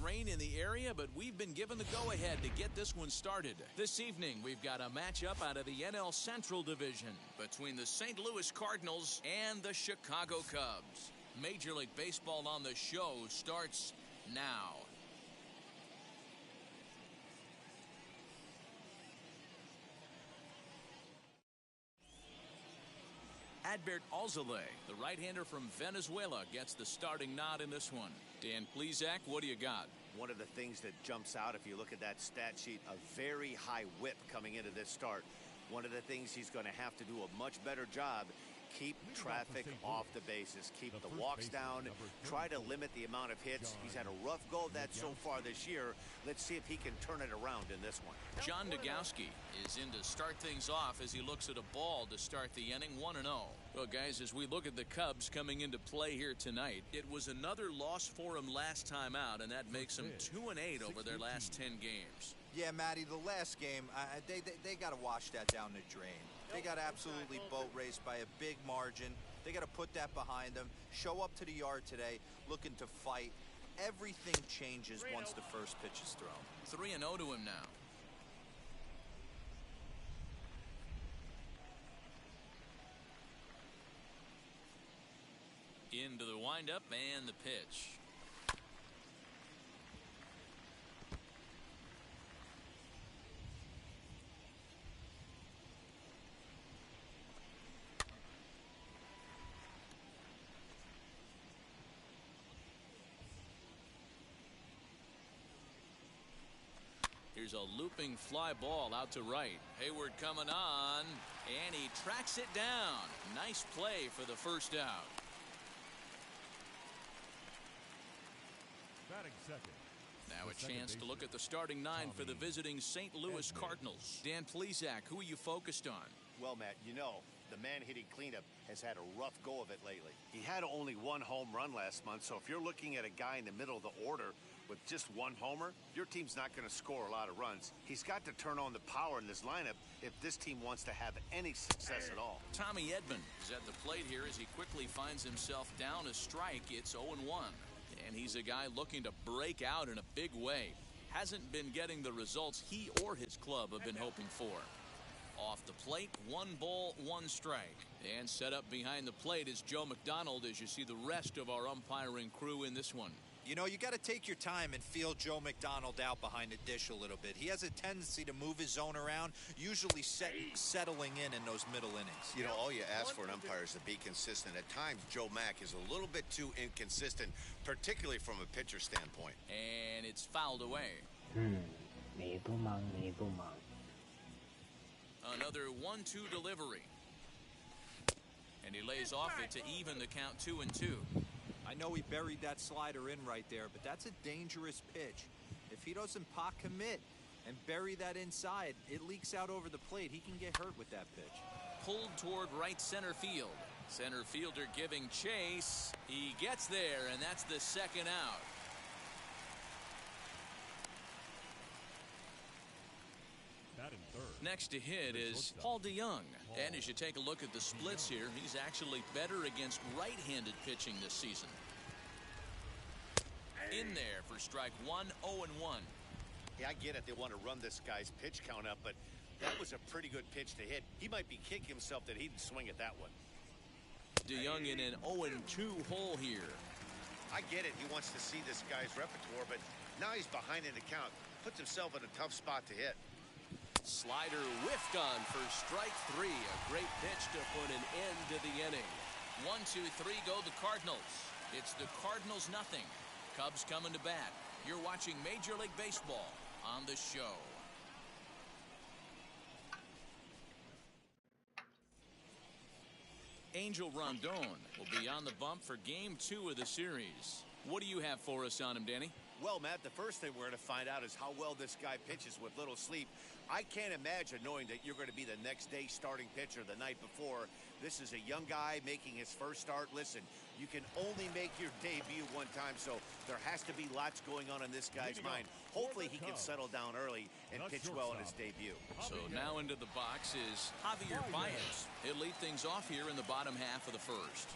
rain in the area, but we've been given the go-ahead to get this one started. This evening, we've got a matchup out of the NL Central Division between the St. Louis Cardinals and the Chicago Cubs. Major League Baseball on the show starts now. Adbert Alzolay, the right-hander from Venezuela, gets the starting nod in this one. Dan Plesac, what do you got? One of the things that jumps out if you look at that stat sheet, a very high whip coming into this start. One of the things he's going to have to do a much better job, keep traffic off the bases, keep the walks down, try to limit the amount of hits. He's had a rough go of that so far this year. Let's see if he can turn it around in this one. John Nagowski is in to start things off as he looks at a ball to start the inning, 1-0. Well, guys, as we look at the Cubs coming into play here tonight, it was another loss for them last time out, and that makes them 2-8 over their last 10 games. Yeah, Matty, the last game, they got to wash that down the drain. They got absolutely boat raced by a big margin. They got to put that behind them. Show up to the yard today looking to fight. Everything changes once the first pitch is thrown. 3-0 to him now. Into the windup and the pitch. Here's a looping fly ball out to right. Hayward coming on, and he tracks it down. Nice play for the first out. Batting second. Now a chance to look at the starting nine for the visiting St. Louis Cardinals. Dan Plesac, who are you focused on? Well, Matt, you know, the man hitting cleanup has had a rough go of it lately. He had only one home run last month, so if you're looking at a guy in the middle of the order with just one homer, your team's not going to score a lot of runs. He's got to turn on the power in this lineup if this team wants to have any success at all. Tommy Edman is at the plate here as he quickly finds himself down a strike. It's 0-1. And he's a guy looking to break out in a big way. Hasn't been getting the results he or his club have been hoping for. Off the plate, 1 ball, 1 strike. And set up behind the plate is Joe McDonald as you see the rest of our umpiring crew in this one. You know, you got to take your time and feel Joe McDonald out behind the dish a little bit. He has a tendency to move his zone around, usually settling in those middle innings. You know, all you ask for an umpire is to be consistent. At times, Joe Mack is a little bit too inconsistent, particularly from a pitcher standpoint. And it's fouled away. Another 1-2 delivery. And he lays off it to even the count 2-2. I know he buried that slider in right there, but that's a dangerous pitch. If he doesn't pot commit and bury that inside, it leaks out over the plate. He can get hurt with that pitch. Pulled toward right center field. Center fielder giving chase. He gets there, and that's the second out. Next to hit is Paul DeYoung. And as you take a look at the splits here, he's actually better against right-handed pitching this season. In there for strike 1, 0-1. Yeah, I get it. They want to run this guy's pitch count up, but that was a pretty good pitch to hit. He might be kicking himself that he didn't swing at that one. DeYoung in an 0-2 hole here. I get it. He wants to see this guy's repertoire, but now he's behind in the count. Puts himself in a tough spot to hit. Slider whiffed on for strike 3. A great pitch to put an end to the inning. 1-2-3 go the Cardinals. It's the Cardinals nothing. Cubs coming to bat. You're watching Major League Baseball on the show. Angel Rondon will be on the bump for Game 2 of the series. What do you have for us on him, Danny? Well, Matt, the first thing we're going to find out is how well this guy pitches with little sleep. I can't imagine knowing that you're going to be the next day starting pitcher the night before. This is a young guy making his first start. Listen, you can only make your debut one time, so there has to be lots going on in this guy's mind. Hopefully he can settle down early and pitch well in his debut. So now into the box is Javier Baez. He'll lead things off here in the bottom half of the first.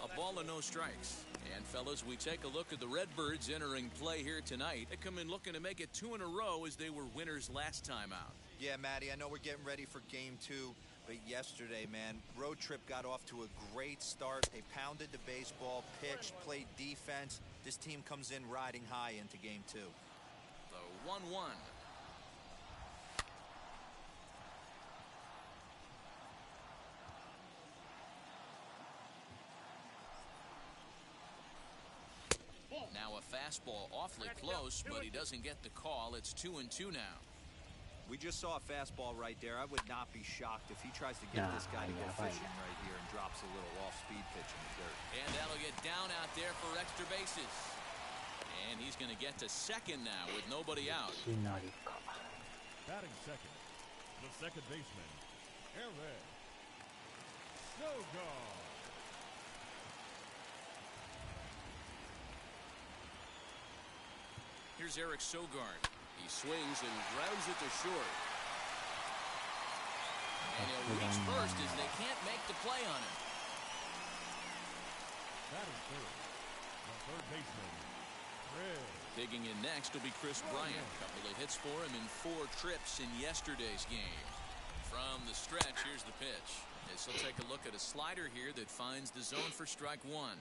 A ball and no strikes. And fellas, we take a look at the Redbirds entering play here tonight. They come in looking to make it 2 in a row as they were winners last time out. Yeah, Matty, I know we're getting ready for game 2, but yesterday, man, road trip got off to a great start. They pounded the baseball, pitched, played defense. This team comes in riding high into game 2. The 1-1. Now a fastball awfully close, but he doesn't get the call. It's 2-2 now. We just saw a fastball right there. I would not be shocked if he tries to get this guy to go fishing right here and drops a little off-speed pitch in the dirt. And that'll get down out there for extra bases. And he's going to get to second now with nobody out. Batting second, the second baseman, Eric Sogard. Here's Eric Sogard. He swings and grounds it to short. And he'll reach first as they can't make the play on him. Batting third, the third baseman, Chris. Digging in next will be Chris Bryant. A couple of hits for him in 4 trips in yesterday's game. From the stretch, here's the pitch. As he'll take a look at a slider here that finds the zone for strike 1.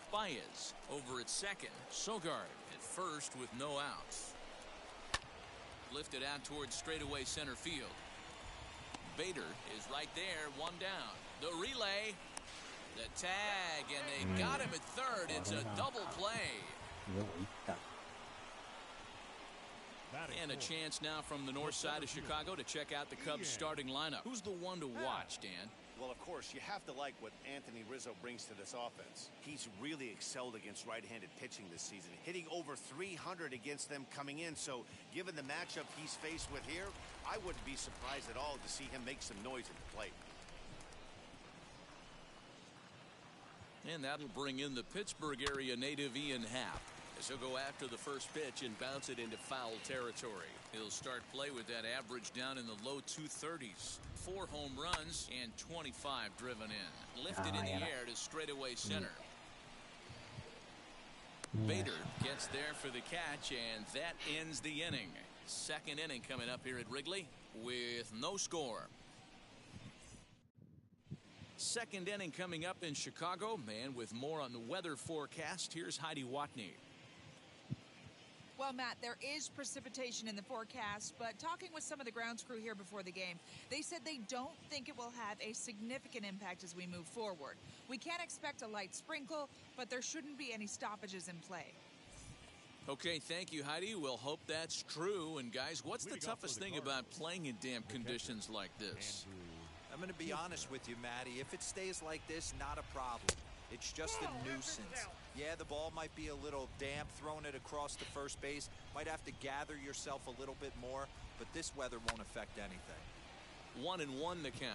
Baez over at second. Sogard at first with no outs. Lifted out towards straightaway center field. Bader is right there, 1 down. The relay, the tag, and they got him at third. It's a double play. And a chance now from the north side of Chicago to check out the Cubs starting lineup. Who's the one to watch, Dan? Well, of course, you have to like what Anthony Rizzo brings to this offense. He's really excelled against right-handed pitching this season, hitting over 300 against them coming in. So, given the matchup he's faced with here, I wouldn't be surprised at all to see him make some noise at the plate. And that'll bring in the Pittsburgh area native Ian Happ, as he'll go after the first pitch and bounce it into foul territory. He'll start play with that average down in the low 230s. 4 home runs and 25 driven in. Lifted in the air to straightaway center. Bader gets there for the catch, and that ends the inning. Second inning coming up here at Wrigley with no score. Second inning coming up in Chicago, and with more on the weather forecast, here's Heidi Watney. Well, Matt, there is precipitation in the forecast, but talking with some of the grounds crew here before the game, they said they don't think it will have a significant impact as we move forward. We can't expect a light sprinkle, but there shouldn't be any stoppages in play. Okay, thank you, Heidi. We'll hope that's true. And, guys, what's the toughest thing about playing in damp conditions like this? I'm going to be honest with you, Matty. If it stays like this, not a problem. It's just a nuisance. Yeah, the ball might be a little damp, throwing it across the first base. Might have to gather yourself a little bit more, but this weather won't affect anything. 1-1 the count.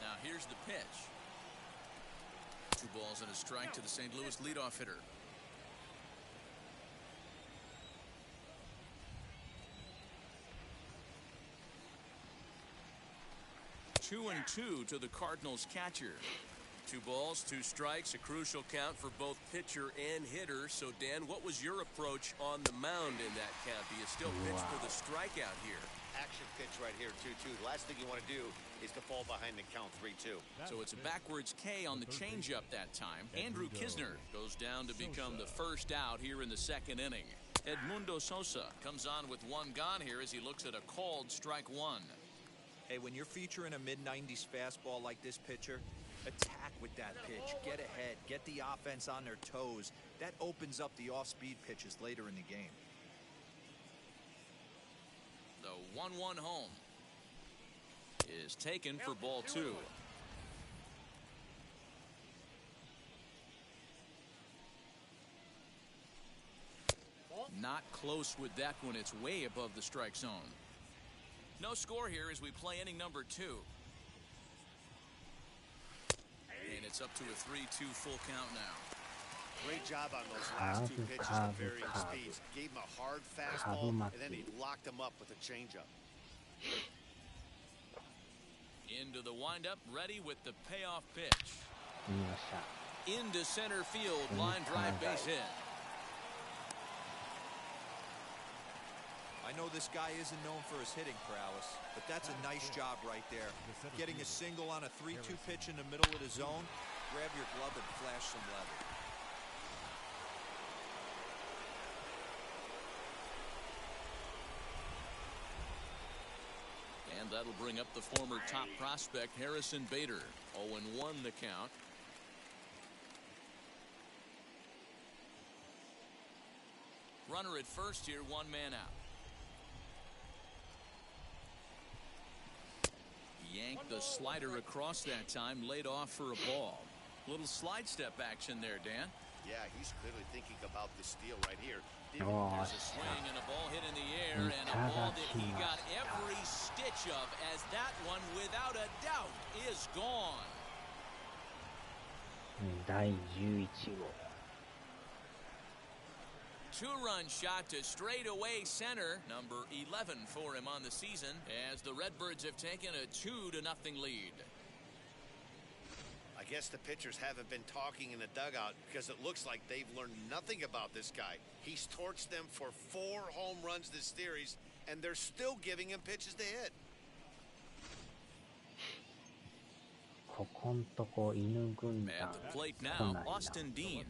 Now here's the pitch. 2 balls and a strike to the St. Louis leadoff hitter. 2-2 to the Cardinals catcher. 2 balls, 2 strikes, a crucial count for both pitcher and hitter. So, Dan, what was your approach on the mound in that count? Do you still pitch for the strikeout here? Action pitch right here, 2-2. The last thing you want to do is to fall behind the count 3-2. So it's a backwards K on the changeup that time. Andrew Kisner goes down to become the first out here in the second inning. Edmundo Sosa comes on with 1 gone here as he looks at a called strike 1. Hey, when you're featuring a mid-90s fastball like this pitcher, attack with that pitch. Get ahead. Get the offense on their toes. That opens up the off-speed pitches later in the game. The 1-1 home is taken for ball 2. Not close with that one. It's way above the strike zone. No score here as we play inning number 2. And it's up to a 3-2 full count now. Great job on those last 2 pitches at varying speeds. Gave him a hard fastball, and then he locked him up with a changeup. Into the windup, ready with the payoff pitch. Into center field, line drive base hit. I know this guy isn't known for his hitting prowess, but that's a nice job right there. Getting a single on a 3-2 pitch in the middle of the zone, grab your glove and flash some leather. And that'll bring up the former top prospect, Harrison Bader. 0-1 the count. Runner at first here, one man out. Yanked the slider across that time, laid off for a ball. Little slide step action there, Dan. Yeah, he's clearly thinking about the steal right here. There's a swing and a ball hit in the air, and a ball that he got every stitch of, as that one, without a doubt, is gone. 第11号 Two-run shot to straightaway center, number 11 for him on the season, as the Redbirds have taken a 2-0 lead. I guess the pitchers haven't been talking in the dugout because it looks like they've learned nothing about this guy. He's torched them for 4 home runs this series, and they're still giving him pitches to hit. ここんとこ犬軍団 At the plate 来 now, ないな Austin Dean.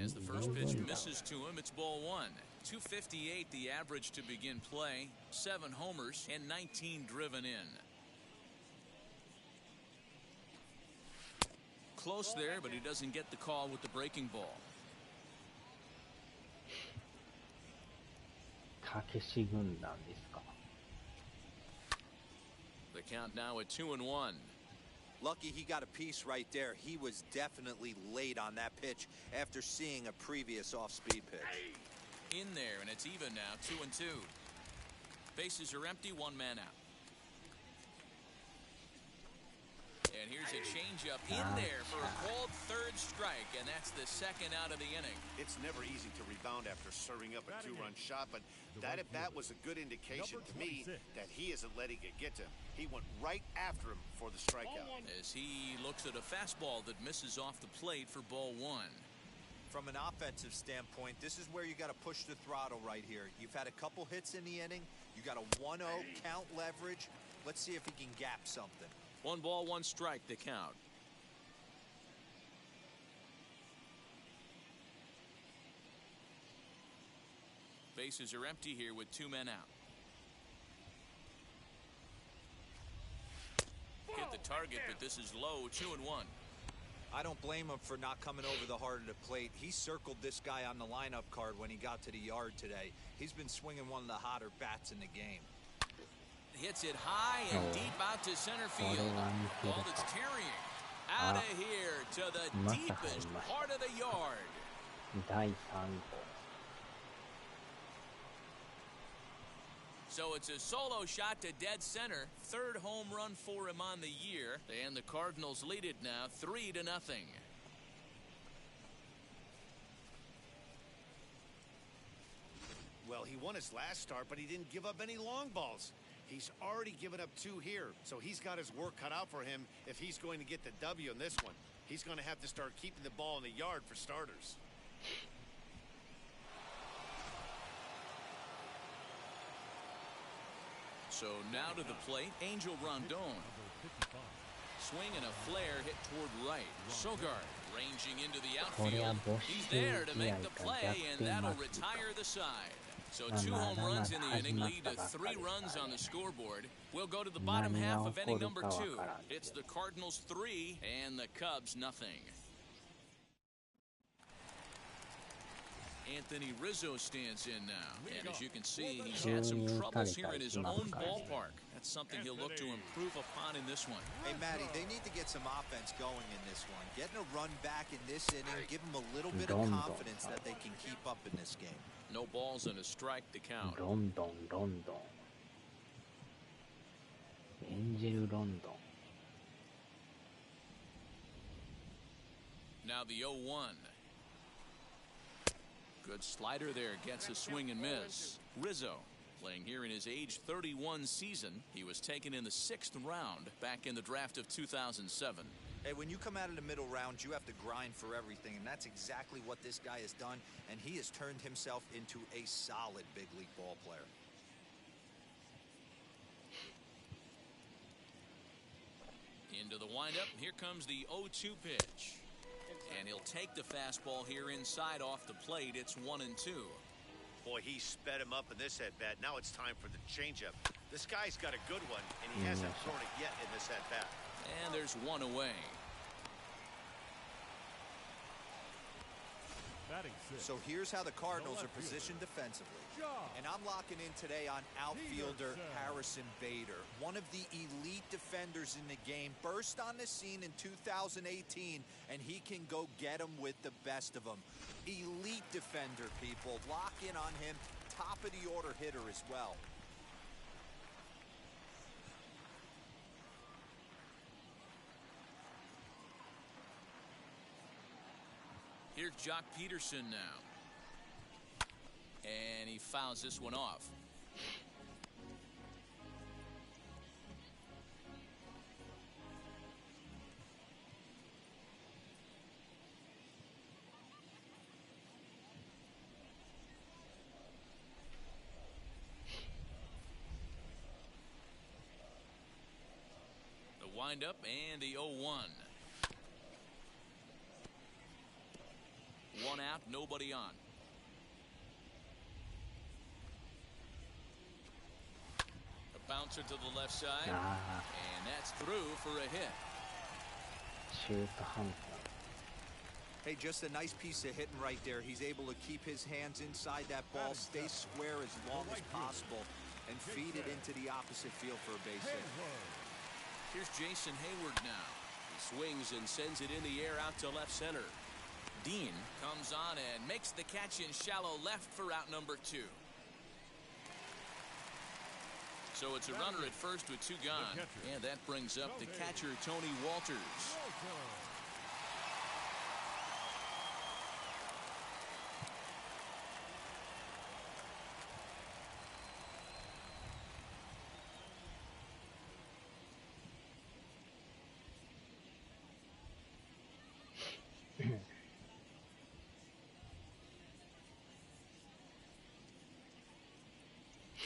As the first pitch misses to him, it's ball 1. 258 the average to begin play, 7 homers and 19 driven in. Close there, but he doesn't get the call with the breaking ball. たけし軍団ですか The count now at 2-1. Lucky he got a piece right there. He was definitely late on that pitch after seeing a previous off-speed pitch. In there, and it's even now, 2-2. Bases are empty, one man out. And here's a changeup in there for a called third strike, and that's the second out of the inning. It's never easy to rebound after serving up a 2-run shot, but that at bat was a good indication to me that he isn't letting it get to him. He went right after him for the strikeout. As he looks at a fastball that misses off the plate for ball 1. From an offensive standpoint, this is where you got to push the throttle right here. You've had a couple hits in the inning. You got a 1-0 count leverage. Let's see if he can gap something. 1 ball, 1 strike, the count. Bases are empty here with 2 men out. Hit the target, but this is low, 2-1. I don't blame him for not coming over the heart of the plate. He circled this guy on the lineup card when he got to the yard today. He's been swinging one of the hotter bats in the game. Hits it high and deep out to center field. Ball that's carrying out of here to the deepest part of the yard. 第3号 So it's a solo shot to dead center. 3rd home run for him on the year. And the Cardinals lead it now 3-0. Well, he won his last start, but he didn't give up any long balls. He's already given up 2 here, so he's got his work cut out for him if he's going to get the W in this one. He's going to have to start keeping the ball in the yard for starters. So now to the plate, Angel Rondon. Swing and a flare hit toward right. Sogard ranging into the outfield. He's there to make the play, and that'll retire the side. So 2 home runs in the inning lead to 3 runs on the scoreboard. We'll go to the bottom half of inning number 2. It's the Cardinals 3 and the Cubs nothing. Anthony Rizzo stands in now, and as you can see, he's had some troubles here in his own ballpark. That's something he'll look to improve upon in this one. Hey, Matty, they need to get some offense going in this one. Getting a run back in this inning, give them a little bit of confidence that they can keep up in this game. No balls and a strike to count. ロンドンエンジェルロンドン Now the 0-1. Good slider there, gets a swing and miss. Rizzo Playing here in his age 31 season, he was taken in the 6th round back in the draft of 2007. Hey, when you come out of the middle rounds, you have to grind for everything, and that's exactly what this guy has done, and he has turned himself into a solid big league ball player. Into the windup, here comes the 0-2 pitch. And he'll take the fastball here inside off the plate. It's 1-2. Boy, he sped him up in this at-bat. Now it's time for the changeup. This guy's got a good one, and he hasn't thrown it yet in this at-bat. And there's one away. So here's how the Cardinals are positioned defensively. And I'm locking in today on outfielder Harrison Bader, one of the elite defenders in the game, burst on the scene in 2018, and he can go get them with the best of them. Elite defender, people. Lock in on him. Top of the order hitter as well. Here's Jock Peterson now. And he fouls this one off. The windup and the 0-1. One out, nobody on. A bouncer to the left side. And that's through for a hit. シュートハンタ Hey, just a nice piece of hitting right there. He's able to keep his hands inside that ball, stay square as long as possible, and feed it into the opposite field for a base hit. Here's Jason Hayward now. He swings and sends it in the air out to left center. Dean comes on and makes the catch in shallow left for out number 2. So it's a runner at first with 2 gone. And that brings up the catcher, Tony Walters.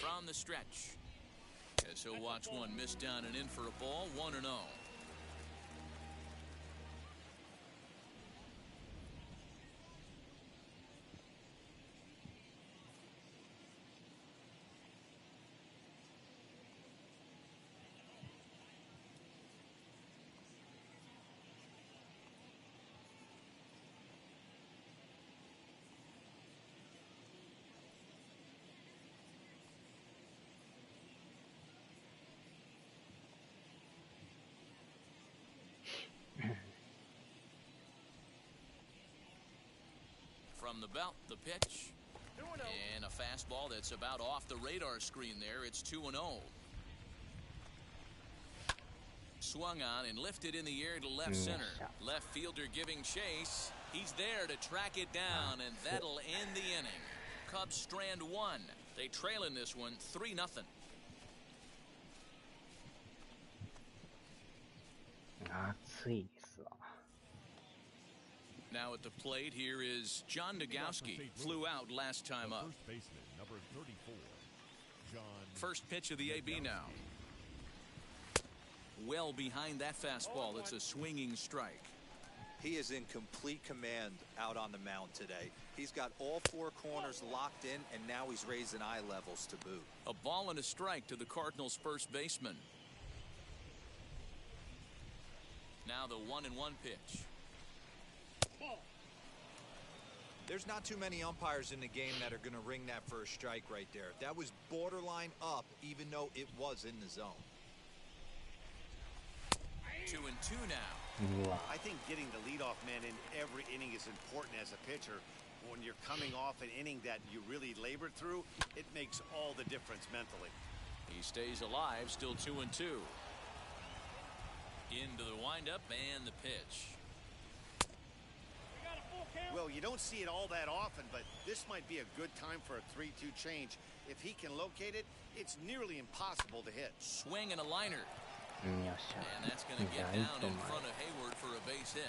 From the stretch. As he'll watch one miss down and in for a ball, 1-0. From the belt, the pitch. And a fastball that's about off the radar screen there. It's 2-0. Swung on and lifted in the air to left center. Left fielder giving chase. He's there to track it down, and that'll end the inning. Cubs strand 1. They trail in this one 3-0. Now at the plate, here is John Nogowski. Flew out last time up. First baseman, number 34, John. First pitch of the AB now. Well behind that fastball. It's a swinging strike. He is in complete command out on the mound today. He's got all 4 corners locked in, and now he's raising eye levels to boot. A ball and a strike to the Cardinals' first baseman. Now the 1-1 pitch. There's not too many umpires in the game that are going to ring that first strike right there. That was borderline up, even though it was in the zone. 2-2 now. I think getting the leadoff man in every inning is important as a pitcher. When you're coming off an inning that you really labored through, it makes all the difference mentally. He stays alive, still 2-2. Into the windup and the pitch. Well, you don't see it all that often, but this might be a good time for a 3-2 change. If he can locate it, it's nearly impossible to hit. Swing and a liner. よっしゃ。 And that's going to get ライ down ト in 前。 front of Hayward for a base hit.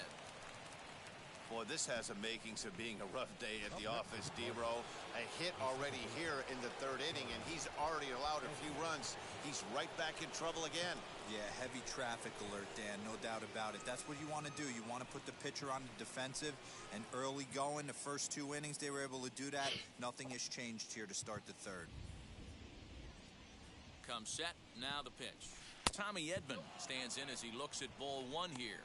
Boy, this has the makings of being a rough day at the office, D-Row. A hit already here in the third inning, and he's already allowed a few runs. He's right back in trouble again. Yeah, heavy traffic alert, Dan, no doubt about it. That's what you want to do. You want to put the pitcher on the defensive, and early going, the first 2 innings, they were able to do that. Nothing has changed here to start the third. Comes set, now the pitch. Tommy Edman stands in as he looks at ball 1 here.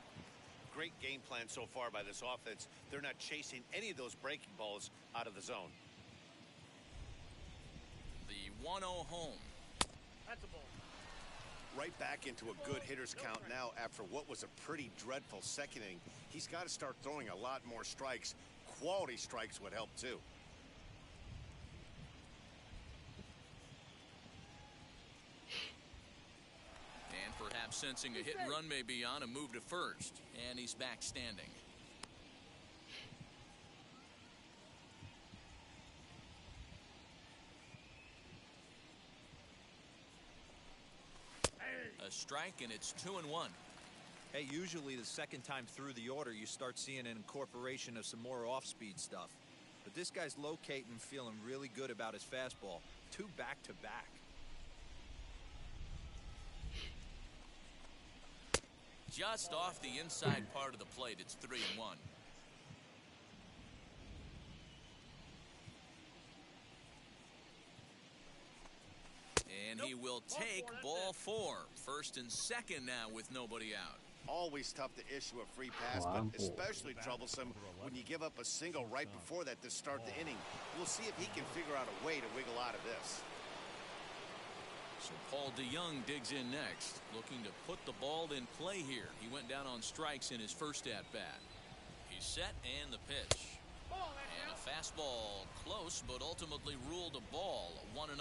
Great game plan so far by this offense. They're not chasing any of those breaking balls out of the zone. The 1-0 home. That's a ball. Right back into a good hitter's count now after what was a pretty dreadful second inning. He's got to start throwing a lot more strikes. Quality strikes would help too. And perhaps sensing a hit and run may be on, a move to first. And he's back standing. A strike, and it's 2-1. Hey, usually the second time through the order, you start seeing an incorporation of some more off-speed stuff. But this guy's locating, feeling really good about his fastball. 2 back-to-back. Just off the inside part of the plate, it's 3-1. And he will take ball 4. First and second now with nobody out. Always tough to issue a free pass, but especially troublesome when you give up a single right before that to start the inning. We'll see if he can figure out a way to wiggle out of this. So Paul DeYoung digs in next, looking to put the ball in play here. He went down on strikes in his first at-bat. He's set, and the pitch. And a fastball close, but ultimately ruled a ball, 1-0.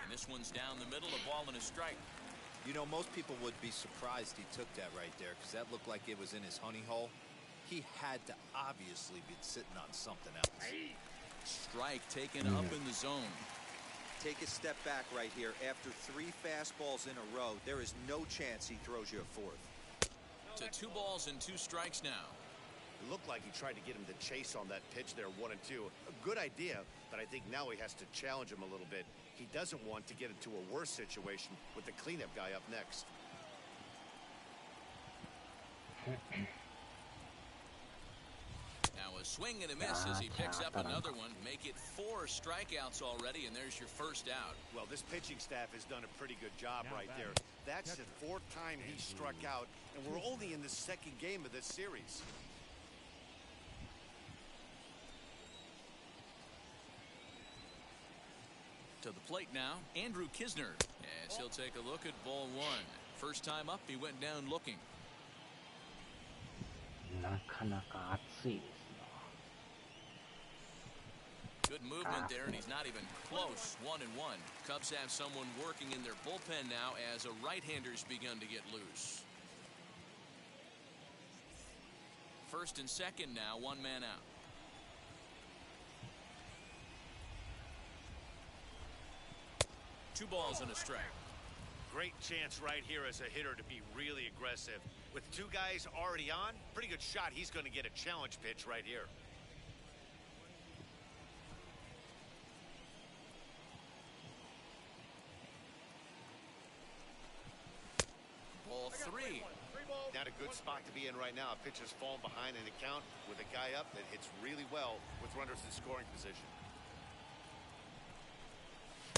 And this one's down the middle, a ball and a strike. You know, most people would be surprised he took that right there, because that looked like it was in his honey hole. He had to obviously be sitting on something else. Strike taken up in the zone. Take a step back right here. After 3 fastballs in a row, there is no chance he throws you a 4th. To 2 balls and 2 strikes now. It looked like he tried to get him to chase on that pitch there, 1 and 2. A good idea, but I think now he has to challenge him a little bit. He doesn't want to get into a worse situation with the cleanup guy up next. Now a swing and a miss as he picks up another one. Make it 4 strikeouts already, and there's your first out. Well, this pitching staff has done a pretty good job right there. That's the 4th time he struck out, and we're only in the 2nd game of this series. To the plate now, Andrew Kisner, as he'll take a look at ball 1. First time up, he went down looking. なかなか熱いですな。 Good movement there, and he's not even close. 1-1. Cubs have someone working in their bullpen now as a right-hander's begun to get loose. First and second now, 1 man out. Two balls and a strike. Great chance right here as a hitter to be really aggressive. With 2 guys already on, pretty good shot. He's going to get a challenge pitch right here. Ball 3. Not a good spot to be in right now. A pitcher's falling behind in the count with a guy up that hits really well with runners in scoring position.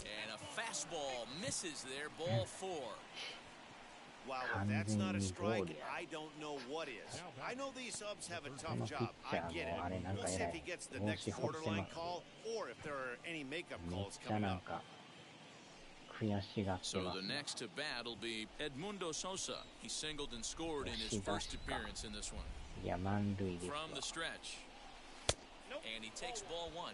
And a fastball misses there, ball 4. Wow, if that's not a strike, I don't know what is. I know these subs have a tough job. I get it. We'll see if he gets the next borderline call or if there are any makeup calls coming up. So the next to bat will be Edmundo Sosa. He singled and scored in his first appearance in this one. From the stretch. And he takes ball 1.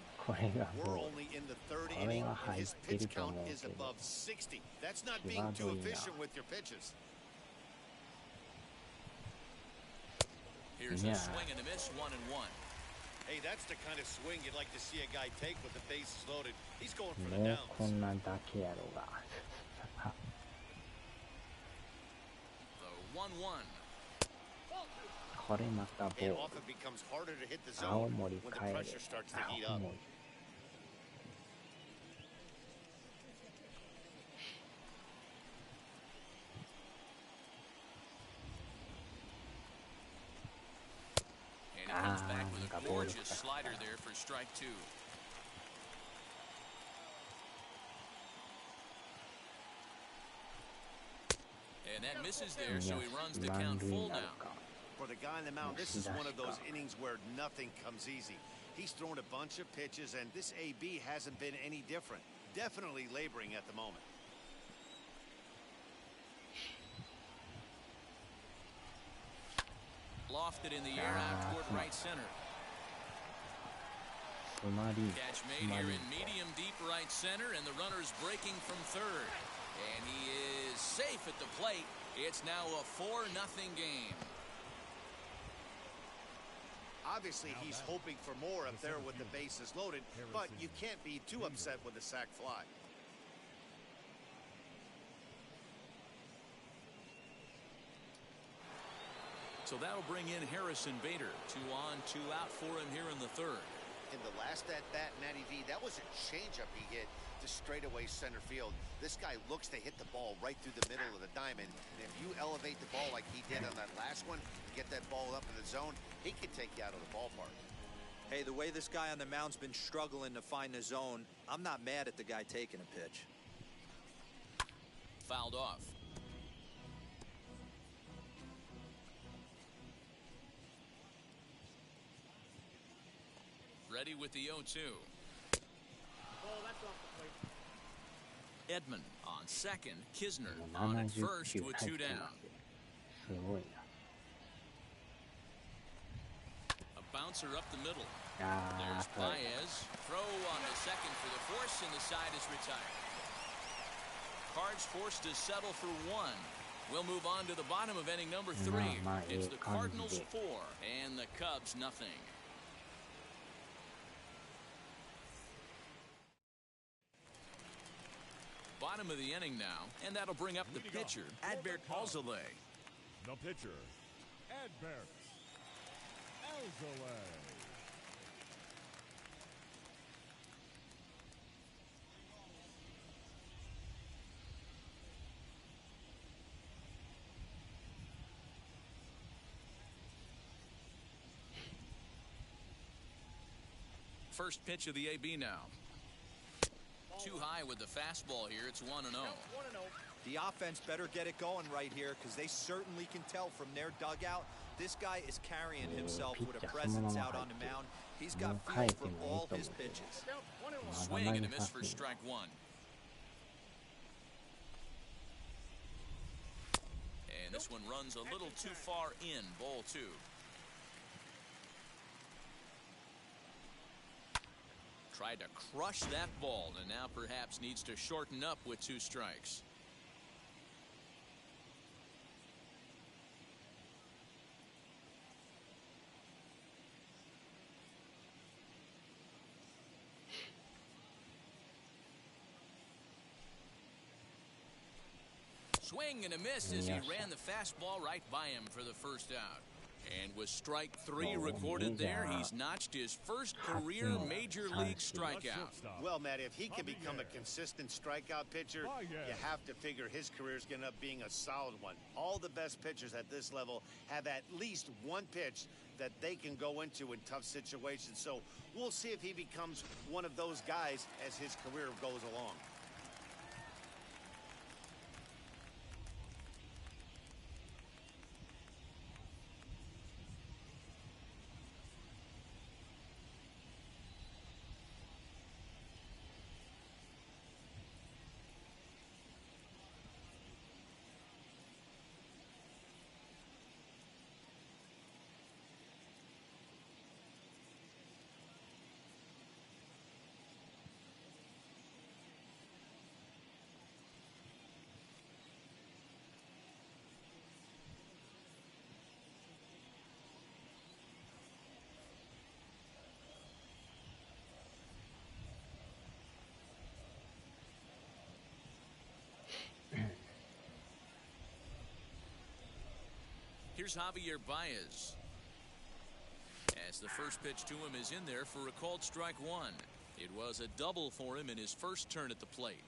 We're only in the 3rd inning, and his pitch count is above 60. That's not being too efficient with your pitches. Here's a swing and a miss, 1-1. Hey, that's the kind of swing you'd like to see a guy take with the bases loaded. He's going for the もう downs. こんなんだけやろうが。The 1-1. これまたボー It ル。 often becomes harder to hit the 青 zone 森 when the 帰れ。 pressure starts to heat 青 up. 森。And he comes back with a gorgeous slider there for strike 2. And that misses there, so he runs the count full now. For the guy on the mound, this is one of those innings where nothing comes easy. He's thrown a bunch of pitches, and this AB hasn't been any different. Definitely laboring at the moment. Lofted in the air out toward right center. つまり Catch made here in medium deep right center, and the runner's breaking from third. And he is safe at the plate. It's now a 4-0 game. Obviously, he's hoping for more up there with the bases loaded, but you can't be too upset with a sac fly. So that'll bring in Harrison Bader. 2 on, 2 out for him here in the third. In the last at-bat, Matty V, that was a changeup he hit to straightaway center field. This guy looks to hit the ball right through the middle of the diamond. And if you elevate the ball like he did on that last one, and get that ball up in the zone, he can take you out of the ballpark. Hey, the way this guy on the mound's been struggling to find the zone, I'm not mad at the guy taking a pitch. Fouled off. Ready with the 0-2. Edman on second. Kisner on at first with 2 down. すごい A bouncer up the middle. な。There's Baez. Throw on the second for the force, and the side is retired. Cards forced to settle for 1. We'll move on to the bottom of inning number 3. It's the Cardinals 4 and the Cubs nothing. Bottom of the inning now, and that'll bring up the pitcher, Adbert Alzolay. The pitcher, Adbert Alzolay. First pitch of the AB now. Too high with the fastball here. It's 1-0. The offense better get it going right here, because they certainly can tell from their dugout this guy is carrying himself with a presence out on the mound. He's got feel for all his pitches. Swing and a miss for strike 1. And this one runs a little too far in. Ball 2. Tried to crush that ball, and now perhaps needs to shorten up with 2 strikes. Swing and a miss as he ran the fastball right by him for the first out. And with strike 3 recorded there, he's notched his first career major league strikeout. Well, Matt, if he can become a consistent strikeout pitcher, you have to figure his career is going to end up being a solid one. All the best pitchers at this level have at least one pitch that they can go into in tough situations. So we'll see if he becomes one of those guys as his career goes along. Here's Javier Baez. As the first pitch to him is in there for a called strike one. It was a double for him in his first turn at the plate.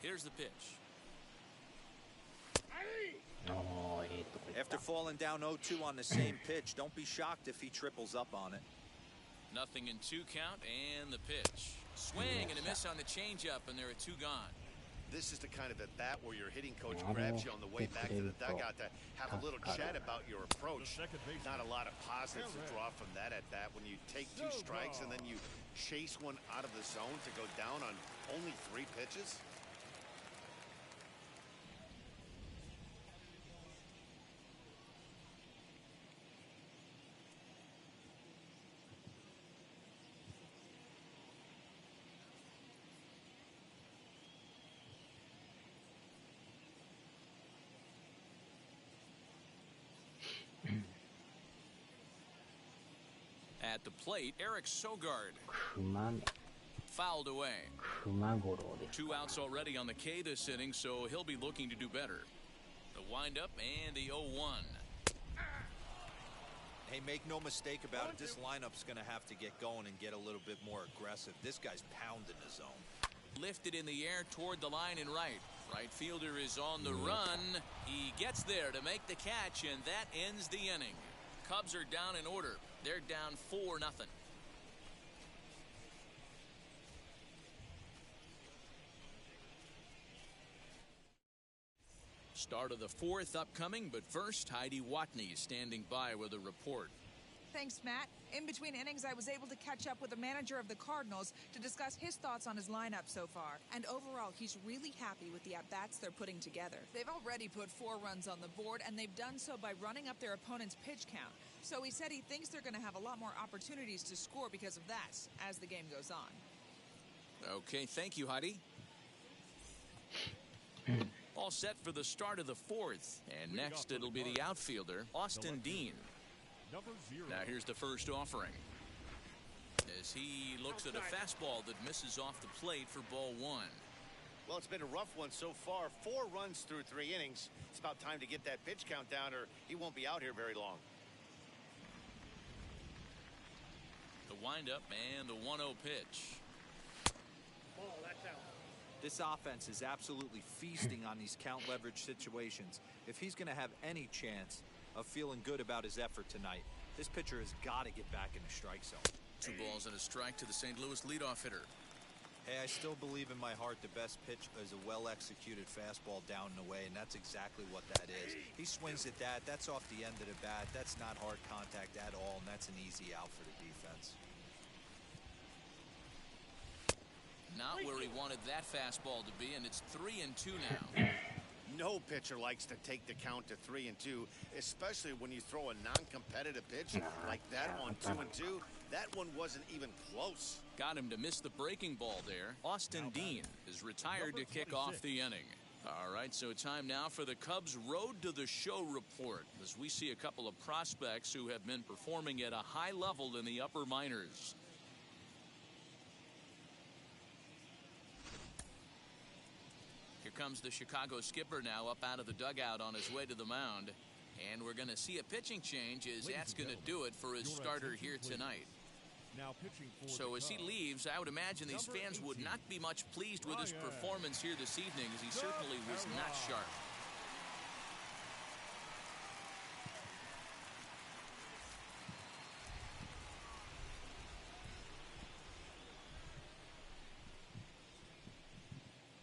Here's the pitch. After falling down 0-2 on the same pitch, don't be shocked if he triples up on it. Nothing in 2 count, and the pitch. Swing and a miss on the changeup, and there are 2 gone. This is the kind of at bat where your hitting coach grabs you on the way back to the dugout to have a little chat about your approach. Not a lot of positives to draw from that at bat when you take 2 strikes and then you chase one out of the zone to go down on only 3 pitches. At the plate, Eric Sogard. Fouled away. 2 outs already on the K this inning, so he'll be looking to do better. The windup and the 0-1. Hey, make no mistake about it, this lineup's going to have to get going and get a little bit more aggressive. This guy's pounding the zone. Lifted in the air toward the line and right. Right fielder is on the run. He gets there to make the catch, and that ends the inning. Cubs are down in order. They're down 4-0. Start of the 4th upcoming, but first, Heidi Watney standing by with a report. Thanks, Matt. In between innings, I was able to catch up with the manager of the Cardinals to discuss his thoughts on his lineup so far. And overall, he's really happy with the at-bats they're putting together. They've already put 4 runs on the board, and they've done so by running up their opponent's pitch count. So he said he thinks they're going to have a lot more opportunities to score because of that as the game goes on. Okay, thank you, Heidi. All set for the start of the 4th. And next, it'll be the outfielder, Austin Dean. Now here's the first offering. As he looks at a fastball that misses off the plate for ball 1. Well, it's been a rough one so far. 4 runs through 3 innings. It's about time to get that pitch count down or he won't be out here very long. The windup and the 1-0 pitch. Ball, that's out. This offense is absolutely feasting on these count leverage situations. If he's going to have any chance of feeling good about his effort tonight, this pitcher has got to get back in the strike zone. 2 balls and a strike to the St. Louis leadoff hitter. Hey, I still believe in my heart the best pitch is a well-executed fastball down and away, and that's exactly what that is. He swings at that. That's off the end of the bat. That's not hard contact at all, and that's an easy out for the defense. Not where he wanted that fastball to be, and it's 3-2 now. No pitcher likes to take the count to 3-2, especially when you throw a non-competitive pitch like that on 2-2. That one wasn't even close. Got him to miss the breaking ball there. Austin Dean is retired to kick off the inning. All right, so time now for the Cubs' Road to the Show report, as we see a couple of prospects who have been performing at a high level in the upper minors. Here comes the Chicago skipper now up out of the dugout on his way to the mound. And we're going to see a pitching change as that's going to do it for his starter here tonight. Now pitching for so as he leaves, I would imagine these fans would not be much pleased with his performance here this evening, as he certainly was not sharp.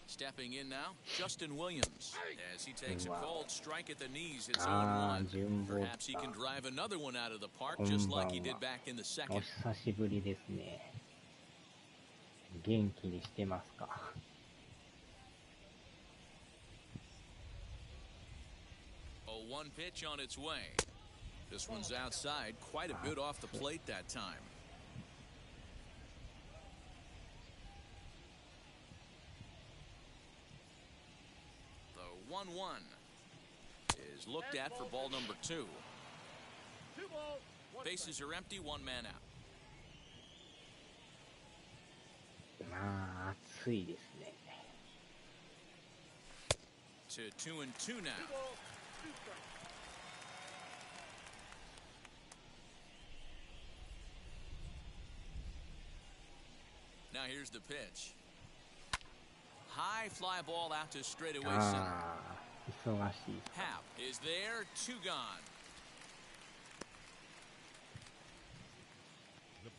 Stepping in now, Justin Williams, as he takes a called strike at the knees. It's 0-1. Perhaps he can drive another one out of the park, just like he did back in the second. お久しぶりですね。元気にしてますか? 0-1 pitch on its way. This one's outside, quite a bit off the plate that time. 1-1 is looked at for ball number 2. Bases are empty, one man out. まあ、暑いですね。To 2-2 now. Now here's the pitch. High fly ball out to straightaway center. ああ、忙しい。Hap is there, 2 gone.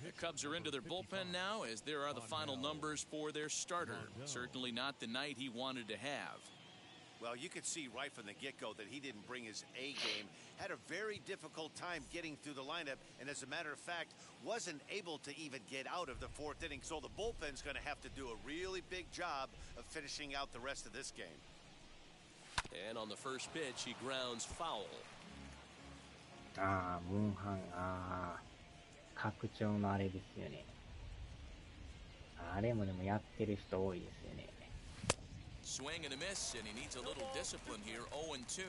The Cubs are into their bullpen now as there are the final numbers for their starter. Certainly not the night he wanted to have. Well, you could see right from the get-go that he didn't bring his A game. Had a very difficult time getting through the lineup, and as a matter of fact, wasn't able to even get out of the 4th inning. So the bullpen's going to have to do a really big job of finishing out the rest of this game. And on the first pitch, he grounds foul. ああ、モンハン、ああ、拡張のあれですよね。あれもでもやってる人多いですよね。Swing and a miss, and he needs a little discipline here. 0-2.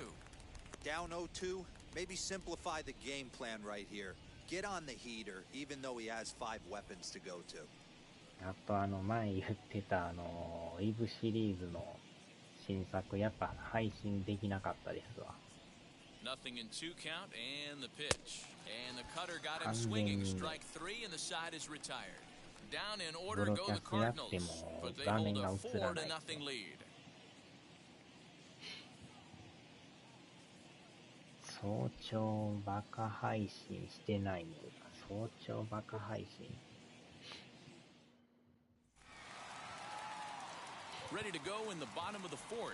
Down 0-2, maybe simplify the game plan right here. Get on the heater, even though he has 5 weapons to go to. あと前言ってたイブシリーズの新作やっぱ配信できなかったですわ。Nothing in 2 count, and the pitch. And the cutter got him swinging. Strike 3, and the side is retired. Down in order go the Cardinals, but they hold a 4-0 lead. 早朝バカ配信してないのか。早朝バカ配信。Ready to go in the bottom of the 4th.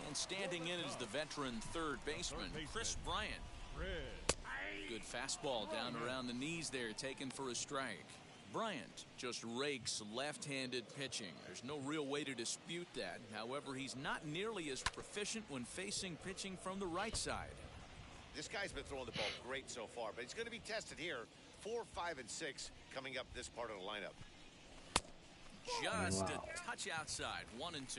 And standing in is the veteran third baseman, Chris Bryant. Good fastball down around the knees there, taken for a strike. Bryant just rakes left-handed pitching. There's no real way to dispute that. However, he's not nearly as proficient when facing pitching from the right side. This guy's been throwing the ball great so far, but he's going to be tested here. 4, 5, and 6 coming up this part of the lineup. Just a touch outside, 1-2.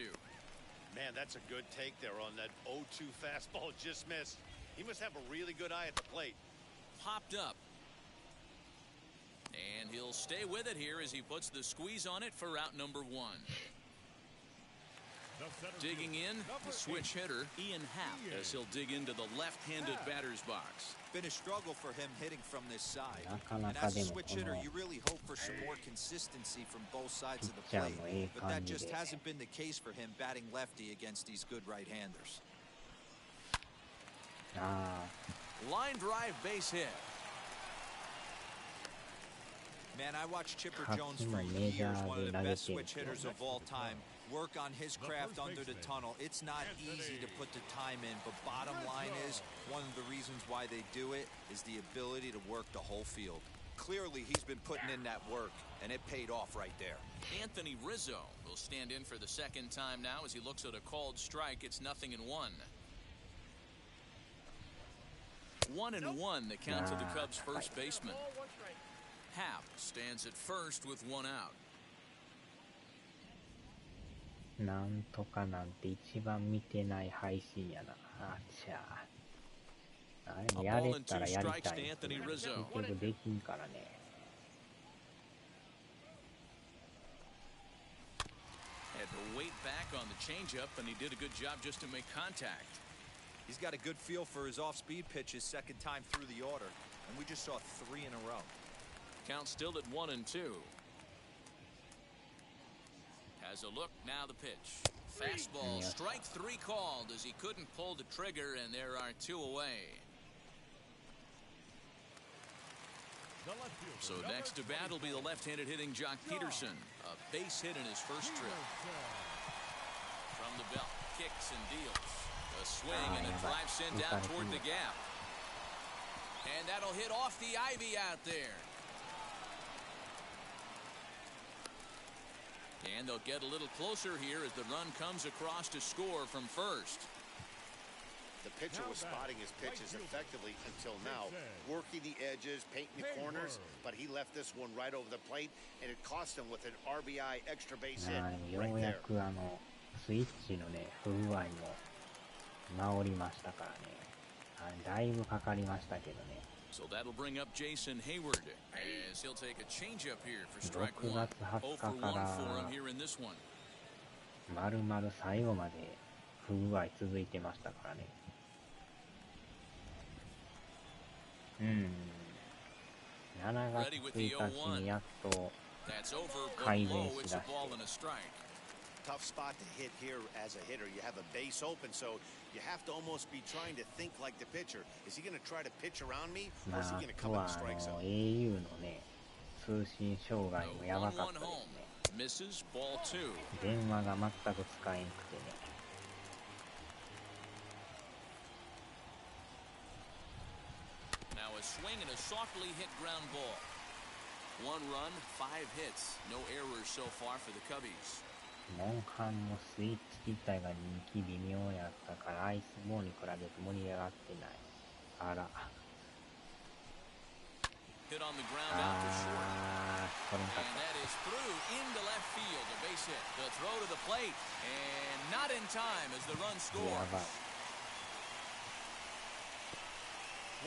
Man, that's a good take there on that 0-2 fastball, just missed. He must have a really good eye at the plate. Popped up. And he'll stay with it here as he puts the squeeze on it for out number 1. Digging in, the switch hitter, Ian Happ, as he'll dig into the left-handed batter's box. Been a struggle for him hitting from this side. And as a switch hitter, you really hope for some more consistency from both sides of the plate. But that just hasn't been the case for him batting lefty against these good right-handers. Line drive base hit. Man, I watched Chipper Jones for years, one of the best switch hitters of all time. Work on his craft under the tunnel. It's not easy to put the time in, but bottom line is, one of the reasons why they do it is the ability to work the whole field. Clearly, he's been putting in that work, and it paid off right there. Anthony Rizzo will stand in for the second time now as he looks at a called strike. It's 0-1. 1-1 the count to the Cubs' first baseman. Happ stands at first with 1 out. なんとかなんて一番見てない配信やな。あちゃあ。あれやれたらやりたいんですけど、結局できんからね。Had to wait back on the changeup, and he did a good job just to make contact. He's got a good feel for his off-speed pitches second time through the order, and we just saw 3 in a row. Count still at 1-2. Has a look, now the pitch. Fastball, strike 3 called as he couldn't pull the trigger, and there are 2 away. So next to bat will be the left-handed hitting Jock Peterson. A base hit in his first trip. From the belt, kicks and deals. A swing and a drive sent out toward the gap. And that'll hit off the ivy out there. And they'll get a little closer here as the run comes across to score from first. The pitcher was spotting his pitches effectively until now, working the edges, painting the corners, but he left this one right over the plate, and it cost him with an RBI extra base hit よ right うや there. くスイッチのね、不具合も治りましたからね。だいぶかかりましたけどね。So that'll bring up Jason Hayward as he'll take a changeup here for strike 6 one. 月20 0 日 for か 1 ら for him here in this one. まるまる最後まで不具合続いてましたからね。7月1日にやっと改善しだして。Tough spot to hit here as a hitter. You have a base open, so you have to almost be trying to think like the pitcher. Is he going to try to pitch around me, or is he going to come in the strike zone? au のね、通信障害もやばかったですね。電話が全く使えんくてね。Now a swing and a softly hit ground ball. 1 run, 5 hits. No errors so far for the Cubbies. モンハンもスイッチ自体が人気微妙やったからアイスボーンに比べて盛り上がってない。あら。Hit on the ground out to short. これもかっ And that is through into left field. A base hit. The throw to the plate. And not in time as the run た。 scores. やばい。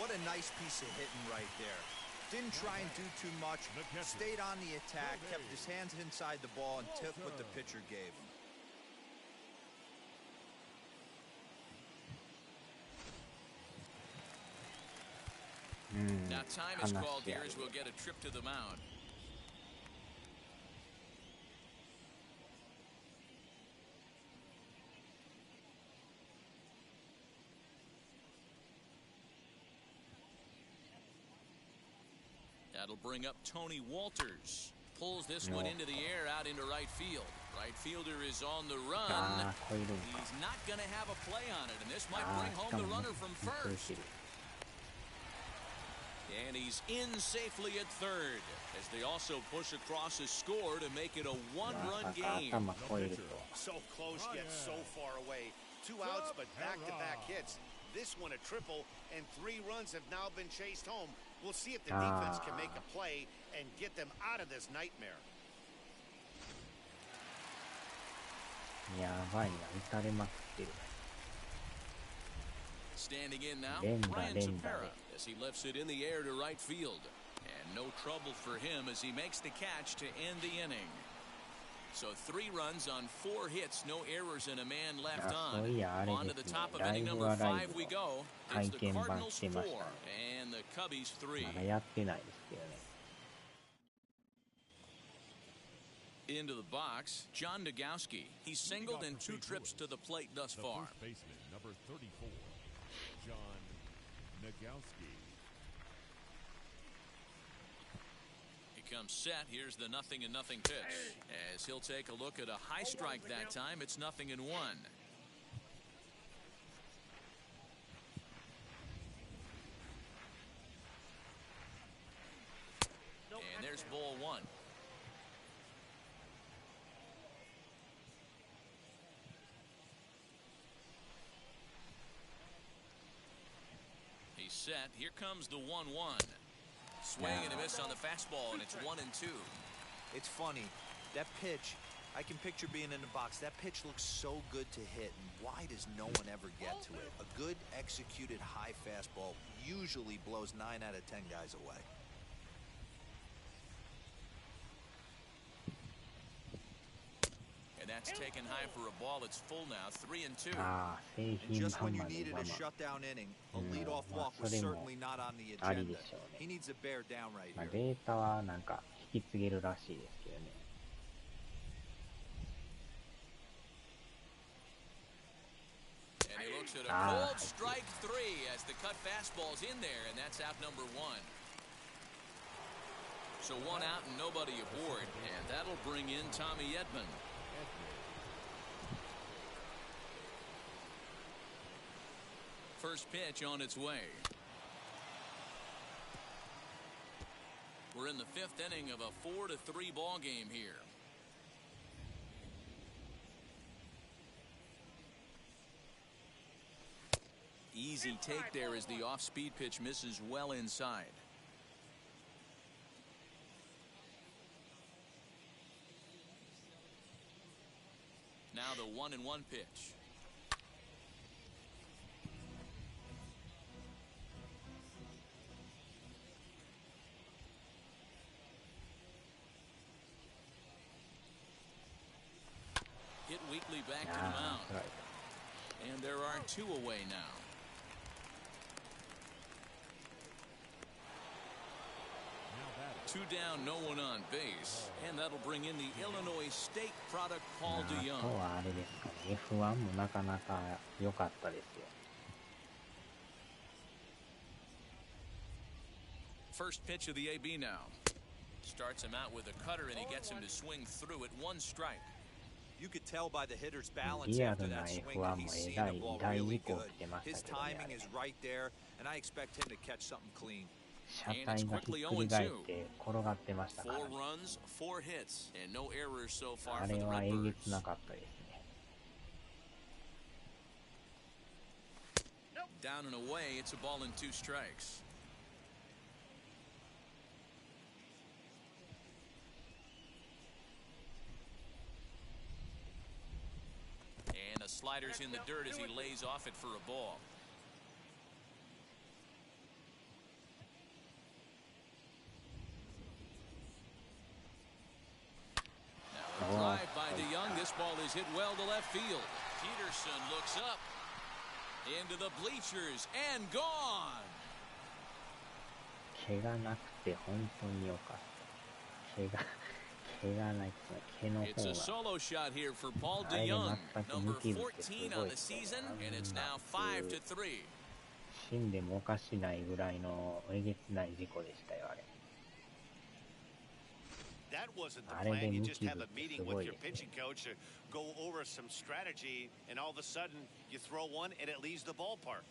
What a nice piece of hitting right there. Didn't try and do too much, stayed on the attack, kept his hands inside the ball, and took what the pitcher gave him. Now time is called here as we'll get a trip to the mound. That'll bring up Tony Walters. Pulls this one into the air out into right field. Right fielder is on the run. He's not going to have a play on it, and this might bring home the runner from first. And he's in safely at third as they also push across a score to make it a 1-run game. So close yet so far away. 2 outs, but back-to-back hits. This one a triple, and 3 runs have now been chased home. We'll see if the defense can make a play and get them out of this nightmare. やばいな、打たれまくってる。 Standing in now, 連打 Ryan 連打 Tepera で。 as he lifts it in the air to right field. And no trouble for him as he makes the catch to end the inning. So 3 runs on 4 hits, no errors, and a man left on. On to the top of inning number 5 we go. It's the Cardinals 4 and the Cubbies 3. まだやってないですけどね。 Into the box, John Nagowski. He's singled in 2 trips to the plate thus far. First baseman, number 34, John Nagowski. He comes set. Here's the 0-0 pitch. As he'll take a look at a high strike that time, it's 0-1. And there's ball 1. He's set. Here comes the 1-1. Swing and a miss on the fastball, and it's 1-2. It's funny. That pitch, I can picture being in the box. That pitch looks so good to hit, and why does no one ever get to it? A good executed high fastball usually blows 9 out of 10 guys away. And that's taken high for a ball. It's full now, 3-2. And just when you needed a shutdown inning, a leadoff walk was certainly not on the agenda. He needs to bear down right here. データはなんか引き継げるらしいですけどね。 And he looks at a cold strike 3 as the cut fastball's in there, and that's out number 1. So 1 out and nobody aboard, and that'll bring in Tommy Edman. First pitch on its way. We're in the 5th inning of a 4-3 ball game here. Easy take there as the off-speed pitch misses well inside. Now the 1-1 pitch. weakly back to the mound. And there are two away now. Two down, no one on base, and that'll bring in the Illinois State product, Paul DeYoung. あとはあれですかね、F1 もなかなか良かったですよ。First pitch of the AB now. Starts him out with a cutter, and he gets him to swing through it. One strike. You could tell by the hitter's balance after that swing that he's seeing the ball really good. His timing is right there, and I expect him to catch something clean. 車体がひっくり返って転がってましたからね。Four runs, four hits, and no errors so far あ for the れは Red えげ Birds. つなかったですね。Down and away, it's a ball and two strikes. And a slider's in the dirt as he lays off it for a ball. Now a drive by DeYoung. This ball is hit well to left field. Peterson looks up into the bleachers and gone. 毛がなくて本当に良かった。毛がないですね。毛の It's 方 a が。 solo shot here for Paul あれで DeYoung, 全く number 抜き打ってす 14 on ごい the ですよね。 season, and it's あんな now 5 to 3. 死んでもおかしないぐらいのえげつない事故でしたよ、あれ。 That wasn't the あれで plan. You 抜 just き打 have っ a て meeting す with ごい your ですね。 pitching coach to go over some strategy, and all of a sudden you throw one and it leaves the ballpark.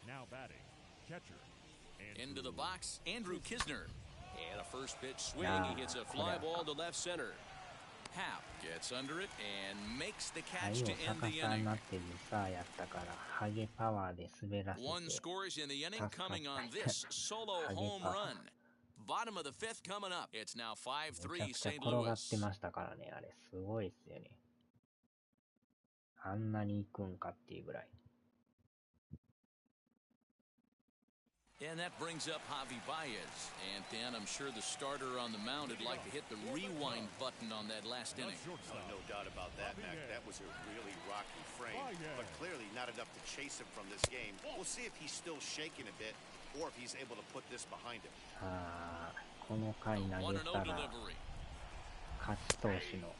Now batting, catcher. Into the box, Andrew Kisner. And a first pitch swing. Yeah, He hits a fly ball to left center. Hap gets under it and makes the catch to 最後 end 逆 the さに inning. なってミサーやったからハゲパワーで滑らせ One て scores in the inning, 助かっ coming た on this solo ハゲ home パワ run. Bottom of the fifth coming up. It's now ーめちゃ 5-3 くちゃ St. 転がって Louis. ましたからね、あれすごいっすよね。あんなに行くんかっていうぐらい。 And that brings up Javi Baez. And Dan, I'm sure the starter on the mound would like to hit the rewind button on that last inning. No doubt about that, Mac. That was a really rocky frame, but clearly not enough to chase him from this game. We'll see if he's still shaking a bit or if he's able to put this behind him. さあ、この回投 1-0 げたら delivery. 勝ち投手の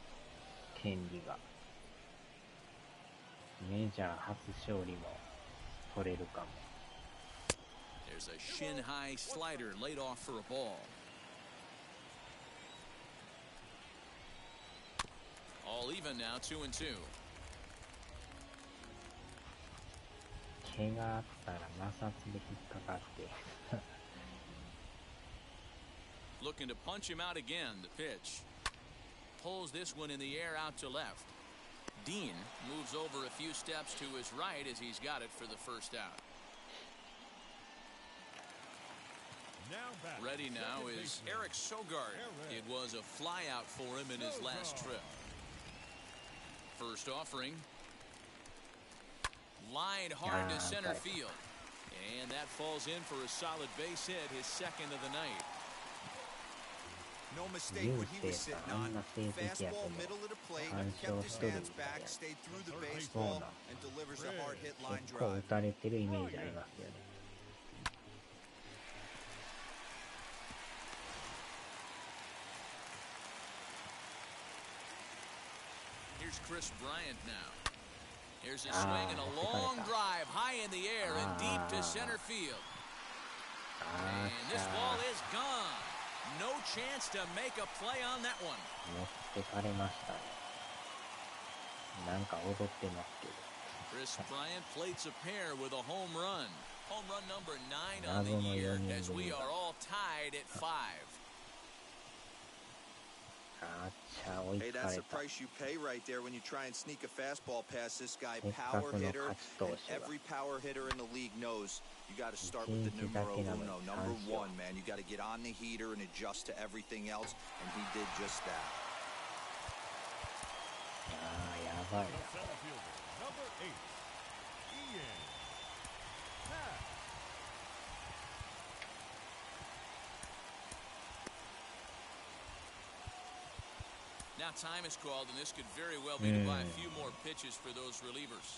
権利がメジャー初勝利も取れるかも。 There's a shin-high slider laid off for a ball. All even now, 2-2. 毛があったら摩擦で引っかかって。 Looking to punch him out again. The pitch. Pulls this one in the air out to left. Dean moves over a few steps to his right as he's got it for the first out. Ready now is Eric Sogard. It was a flyout for him in his last trip. First offering. Lined hard to center field. And that falls in for a solid base hit, his second of the night. No mistake what he was sitting on. Fastball middle of the plate, kept his hands back, stayed through the baseball, and delivers a hard hit line 結構打 drive. たれてるイメージありますよね。 Here's Chris Bryant now. Here's a swing and a long drive high in the air and deep to center field. And this ball is gone. No chance to make a play on that one. 持ってかれましたね。なんか踊ってますけど。 Chris Bryant plates a pair with a home run. Home run number 9 on the year as we are all tied at 5. Hey, that's the price you pay right there when you try and sneak a fastball past this guy. Power hitter, and every power hitter in the league knows you got to start with the numero uno, number one, man. You got to get on the heater and adjust to everything else, and he did just that. ばい The な。 center fielder, number 8, Ian Happ. Now time is called, and this could very well be to buy a few more pitches for those relievers.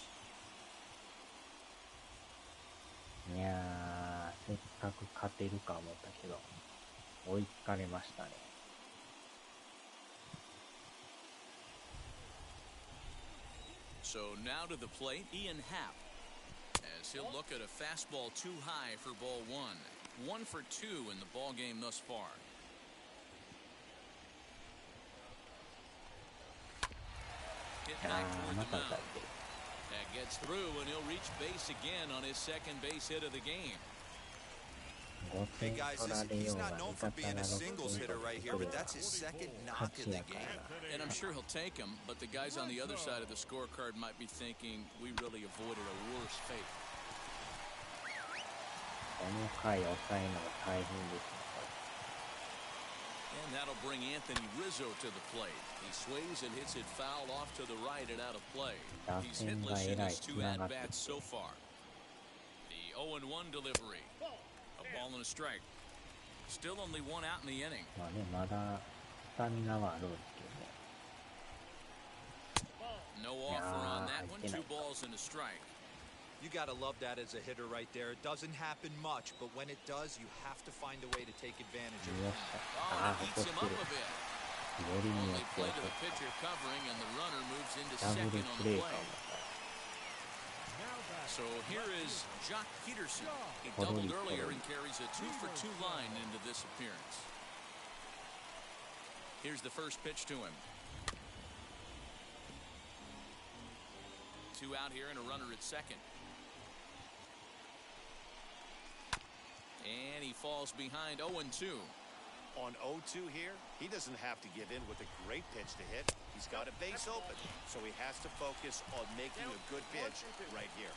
いやー、せっかく勝てるか思ったけど、追いつかれましたね。So now to the plate, Ian Happ, as he'll look at a fastball too high for ball one. 1 for 2 in the ball game thus far. Hit back toward the mound. That gets through, and he'll reach base again on his second base hit of the game. Hey guys, he's not known for being a singles hitter right here, but that's his second knock in the game. And I'm sure he'll take him, but the guys on the other side of the scorecard might be thinking we really avoided a worse fate. この回抑えるのが大変ですね。 And that'll bring Anthony Rizzo to the plate. He swings and hits it foul off to the right and out of play. He's hitless in his 2 at-bats so far. The 0-1 delivery. A ball and a strike. Still only 1 out in the inning. まあね、まだスタミナはあるんですけどね。 No offer on that one. 2 balls and a strike. You gotta love that as a hitter right there. It doesn't happen much, but when it does, you have to find a way to take advantage of it. Oh, and it eats him up a bit. Only play to the pitcher covering, and the runner moves into second on the play. So here is Jock Peterson. He doubled earlier and carries a 2 for 2 line into this appearance. Here's the first pitch to him. 2 out here and a runner at second. And he falls behind 0-2. On 0-2 here, he doesn't have to give in with a great pitch to hit. He's got a base open, so he has to focus on making a good pitch right here.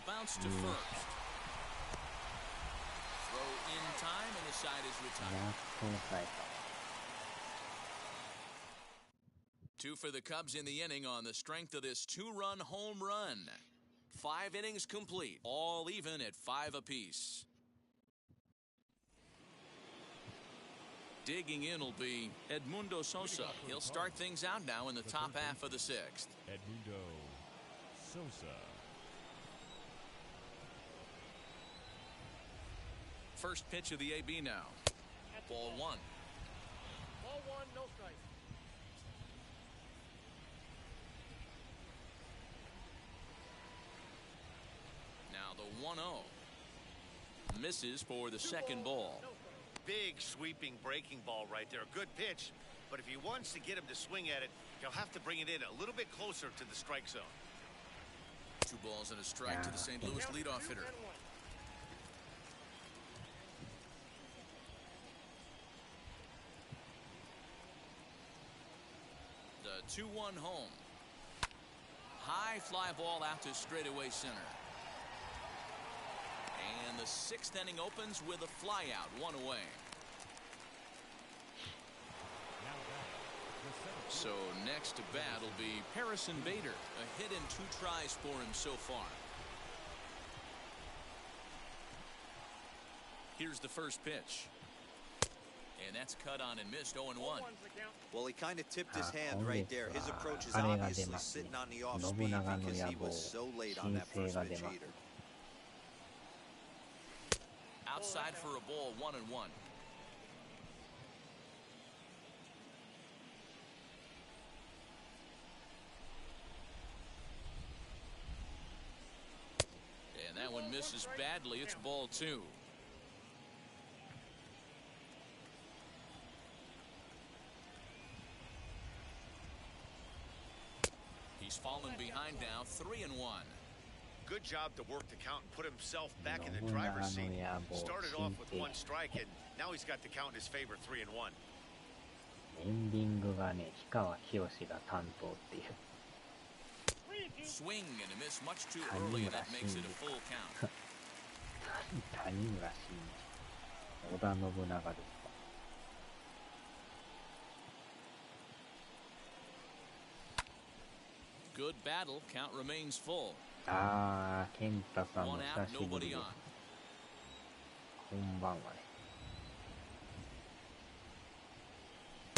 Bounce to first. Throw in time, and the side is retired. 2 for the Cubs in the inning on the strength of this 2-run home run. 5 innings complete, all even at 5 apiece. Digging in will be Edmundo Sosa. He'll start things out now in the top half of the 6th. Edmundo Sosa. First pitch of the AB now. Ball 1. Ball 1, no strike. Now the 1-0. Misses for the second ball. Big sweeping breaking ball right there. A good pitch, but if he wants to get him to swing at it, he'll have to bring it in a little bit closer to the strike zone. 2 balls and a strike to the St. Louis leadoff hitter. The 2-1 home. High fly ball out to straightaway center. And the 6th inning opens with a flyout, 1 away. So next to bat will be Harrison Bader. A hit in 2 tries for him so far. Here's the first pitch. And that's cut on and missed 0-1. Well, he kind of tipped his hand right there. His approach is obviously sitting on the off speed because he was so late on that first pitch either. Outside for a ball, 1-1. And that one misses badly. It's ball 2. He's fallen behind now, 3-1. Good job to work the count and put himself back in the driver's seat. Started off with 1 strike, and now he's got the count in his favor, 3-1. エンディングがね、氷川きよしが担当っていう。 Swing and a miss much too early, and that makes it a full count. 谷村新司、織田信長ですか。Good battle. Count remains full. ああ、健太さんも One 久 out, しぶり nobody です。 on. こんばんはね。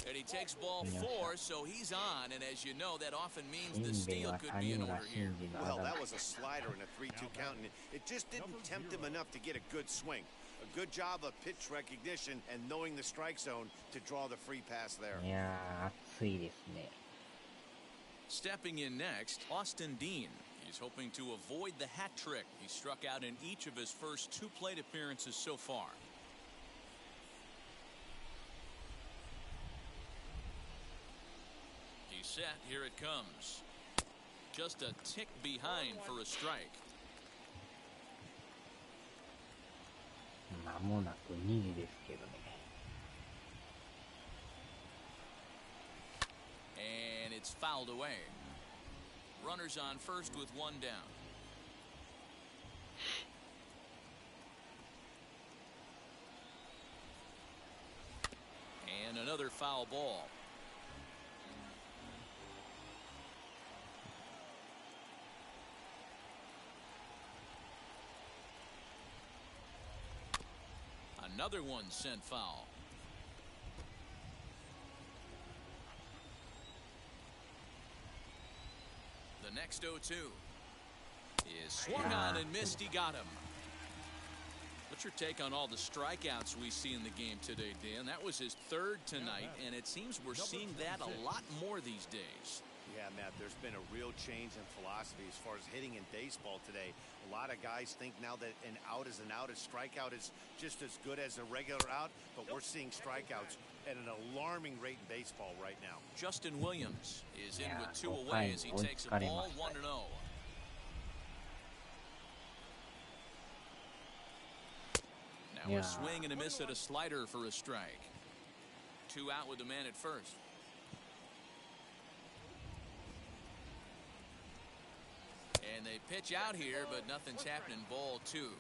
And he takes ball 4, so he's on. And as you know, that often means the steal could be in order here. Well, that was a slider in a 3-2 count, and it just didn't tempt him enough to get a good swing. A good job of pitch recognition and knowing the strike zone to draw the free pass there. いやー、暑いですね。Stepping in next, Austin Dean. He's hoping to avoid the hat trick. He struck out in each of his first 2 plate appearances so far. He's set. Here it comes. Just a tick behind for a strike. 間もなく2時ですけどね。And it's fouled away. Runners on first with 1 down. And another foul ball. Another one sent foul. The next 0-2 is swung on and missed. He got him. What's your take on all the strikeouts we see in the game today, Dan? That was his 3rd tonight, and it seems we're seeing that a lot more these days. Yeah, Matt, there's been a real change in philosophy as far as hitting in baseball today. A lot of guys think now that an out is an out, a strikeout is just as good as a regular out, but we're seeing strikeouts at an alarming rate in baseball right now. Justin Williams is in with 2 away as he takes a ball 1-0. Now a swing and a miss at a slider for a strike. 2 out with the man at first. And they pitch out here, but nothing's happening. Ball 2.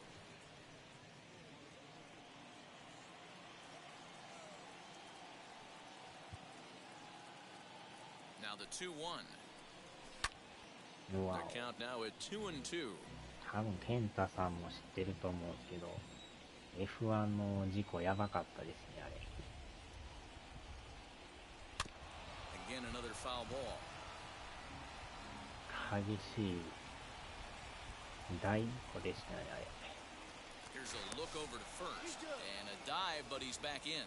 Now the 2-1. Their count now at 2-2. 多分健太さんも知ってると思うけど、F1 の事故やばかったですね、あれ。Again, another foul ball. 激しい大事故でしたね、あれ。Here's a look over to first and a dive, but he's back in.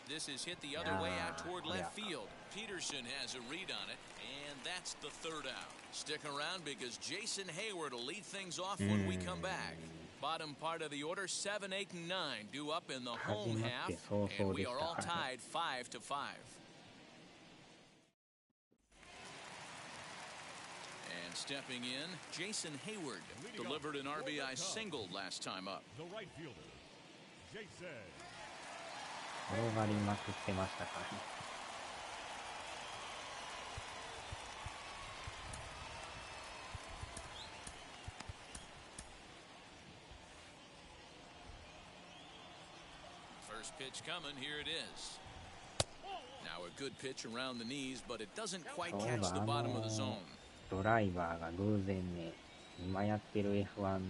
This is hit the other way out toward left field. Peterson has a read on it, and that's the 3rd out. Stick around because Jason Hayward will lead things off when we come back. Bottom part of the order, 7, 8, and 9 due up in the home half, and we are all tied 5-5. And stepping in, Jason Hayward delivered an RBI single last time up. The right fielder, Jason. 転がりまくってましたからね。First pitch coming, here it is. Now a good pitch around the knees, but it doesn't quite catch the bottom of the zone. ドライバーが偶然ね、今やってる F1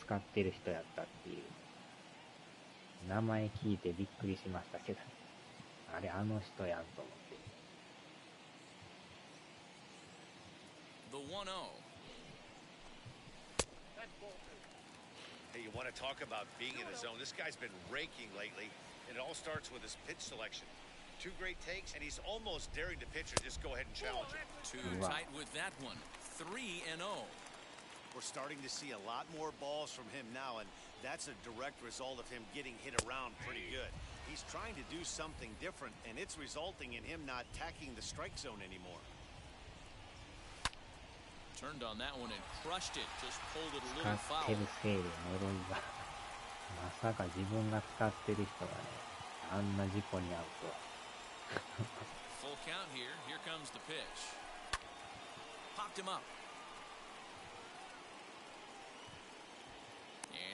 使ってる人やったっていう。名前聞いてびっくりしましたけど、あれあの人やんと思って。The 1-0. Hey, you want to talk about being in the zone? This guy's been raking lately, and it all starts with his pitch selection. 2 great takes, and he's almost daring the pitcher. Just go ahead and challenge him. Too tight with that one. 3-0. We're starting to see a lot more balls from him now, and that's a direct result of him getting hit around pretty good. He's trying to do something different, and it's resulting in him not tacking the strike zone anymore. Turned on that one and crushed it. Just pulled it a 使 little っ foul. てるせいで呪いが。まさか自分が使ってる人がね、あんな事故に遭うとは。Full count here. Here comes the pitch. Popped him up.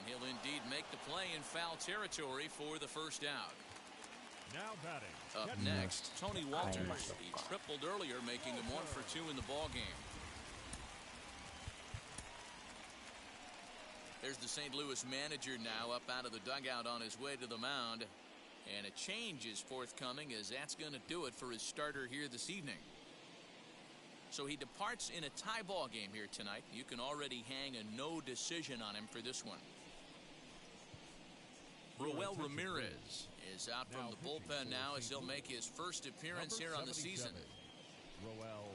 he'll indeed make the play in foul territory for the first out. Now batting. Up next, Tony Walters. He tripled earlier, making him 1 for 2 in the ballgame. There's the St. Louis manager now up out of the dugout on his way to the mound. And a change is forthcoming, as that's going to do it for his starter here this evening. So he departs in a tie ball game here tonight. You can already hang a no decision on him for this one. Roel Ramirez is out from the bullpen now, as he'll make his first appearance here on the season. Roel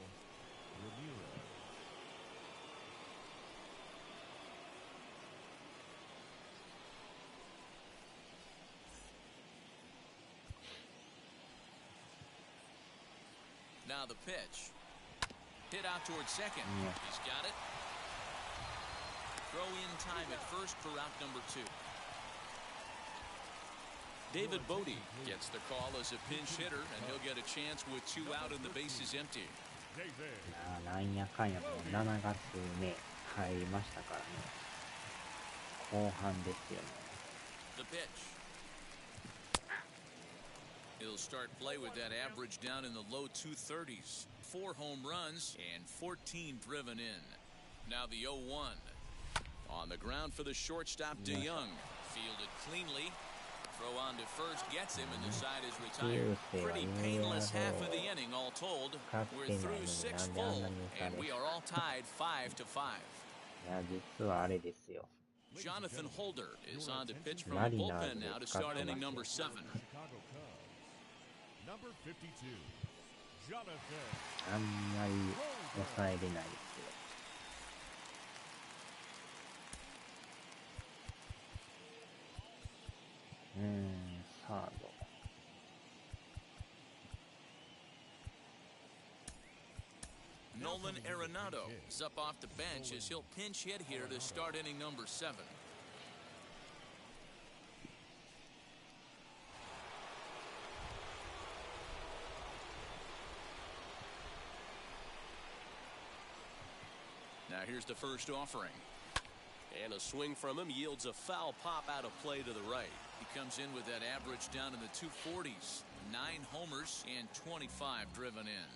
Ramirez. Now the pitch. Hit out towards second. He's got it. Throw in time at first for out number 2. David Bodie gets the call as a pinch hitter, and he'll get a chance with 2 out and the bases empty. なんやかんやもう7月ね、入りましたからね。後半ですよね。The pitch. He'll start play with that average down in the low 230s. 4 home runs and 14 driven in. Now the 0-1. On the ground for the shortstop, DeYoung. Fielded cleanly. Throw on to first gets him, and the side is retired. Pretty painless half of the inning, all told. We're through 6 full, and we are all tied 5-5. いや、実はあれですよ。Jonathan Holder is on to pitch from the bullpen now to start inning number 7. Number 52, Jonathan. あんまり抑えれないですよ。サード。Nolan Arenado is up off the bench as he'll pinch hit here to start inning number 7. Now here's the first offering. And a swing from him yields a foul pop out of play to the right. He comes in with that average down in the 240s. 9 homers and 25 driven in.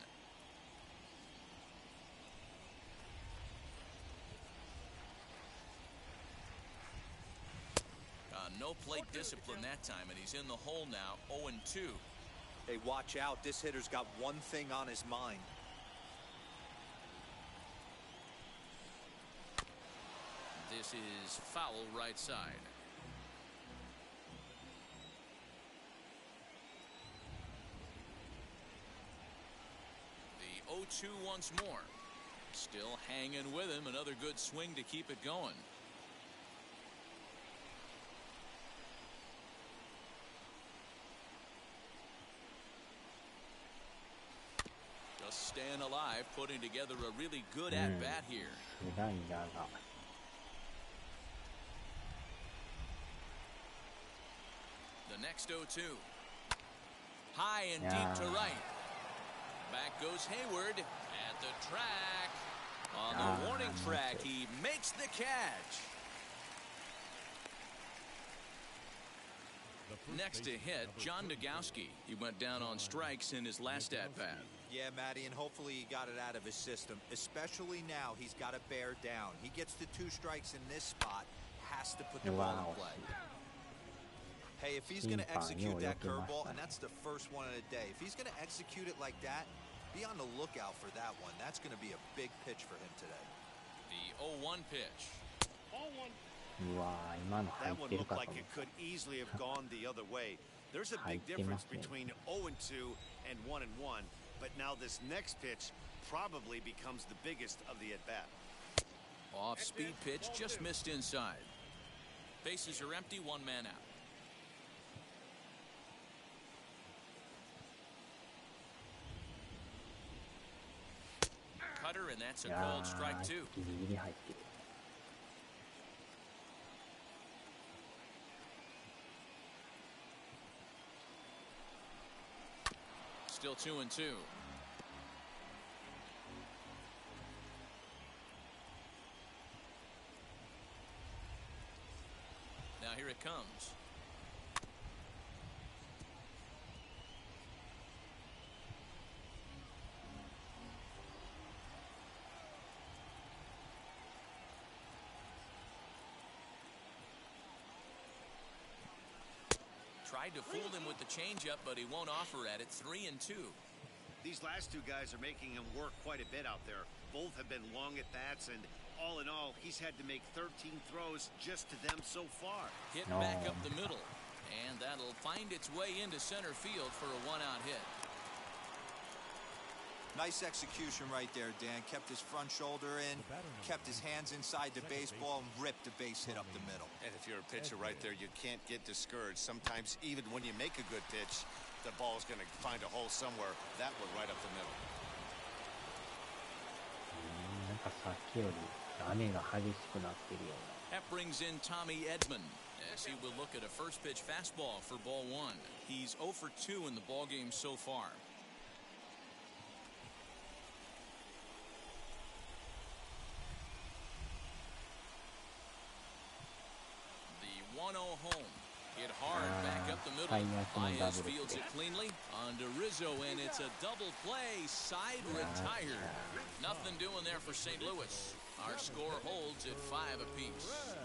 No plate discipline that time, and he's in the hole now, 0-2. Hey, watch out. This hitter's got one thing on his mind. This is foul right side. The 0-2 once more. Still hanging with him. Another good swing to keep it going. Just staying alive, putting together a really good at-bat here. The next 0-2. High and deep to right. Back goes Hayward at the track. On the warning track, he makes the catch. Next to hit, John Nogowski. He went down on strikes in his last at-bat. Yeah, Matty, and hopefully he got it out of his system. Especially now, he's got to bear down. He gets the 2 strikes in this spot, has to put the ball in play. Hey, if he's going to execute that curveball, and that's the first one of the day, if he's going to execute it like that, be on the lookout for that one. That's going to be a big pitch for him today. The 0-1 pitch. Ball 1. That one looked like it could easily have gone the other way. There's a big difference between 0-2 and 1-1, but now this next pitch probably becomes the biggest of the at-bat. Off-speed pitch, just missed inside. Bases are empty, 1 man out. Cutter, and that's a called strike 2. Still 2-2. here it comes. Tried to fool him with the changeup, but he won't offer at it. 3-2. These last two guys are making him work quite a bit out there. Both have been long at bats, and all in all, he's had to make 13 throws just to them so far. Hit back up the middle, and that'll find its way into center field for a one-out hit. Nice execution right there, Dan. Kept his front shoulder in, kept his hands inside the baseball, and ripped the base hit up the middle. And if you're a pitcher right there, you can't get discouraged. Sometimes even when you make a good pitch, the ball is going to find a hole somewhere. That one right up the middle. なんかさっきより雨が激しくなってるような。 That brings in Tommy Edman as he will look at a first pitch fastball for ball one. He's 0 for 2 in the ball game so far. The 1-0 home. Hit hard back up the middle. Baez fields it cleanly on to Rizzo, and it's a double play. Side retired. Nothing doing there for St. Louis. Our score holds at 5 apiece.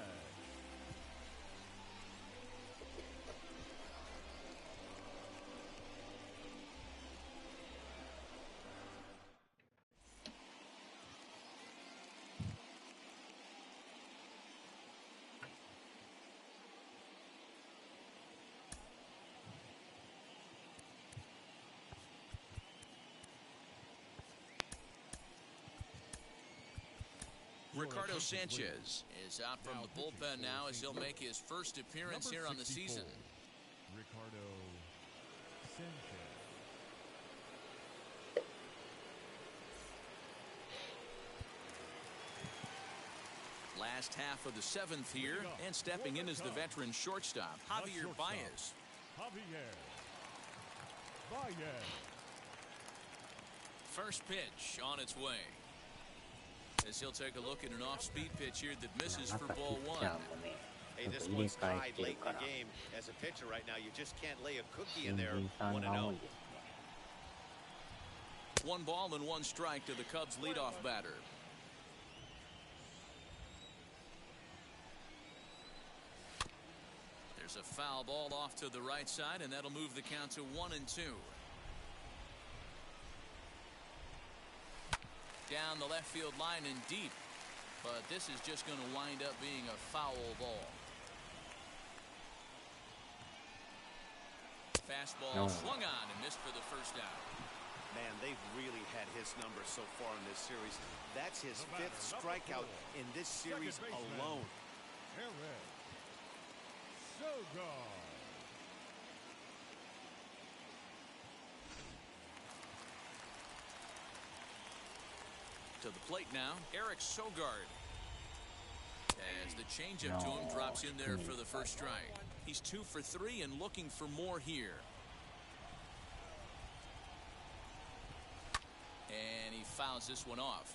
Ricardo Sanchez is out from the bullpen now as he'll make his first appearance here on the season. Ricardo Sanchez. Last half of the 7th here, and stepping in as the veteran shortstop, Javier Baez. Javier Baez. First pitch on its way. As he'll take a look at an off-speed pitch here that misses for ball one. Hey, this one's tied late in the game. As a pitcher right now, you just can't lay a cookie in there. 1-0. 1 ball and 1 strike to the Cubs leadoff batter. There's a foul ball off to the right side, and that'll move the count to 1-2. Down the left field line and deep, but this is just going to wind up being a foul ball. Fastball swung on and missed for the first out. Man, they've really had his number so far in this series. That's his 5th strikeout in this series alone. Eric Sogard. To the plate now, Eric Sogard. As the changeup to him drops in there for the first strike. He's 2 for 3 and looking for more here. And he fouls this one off.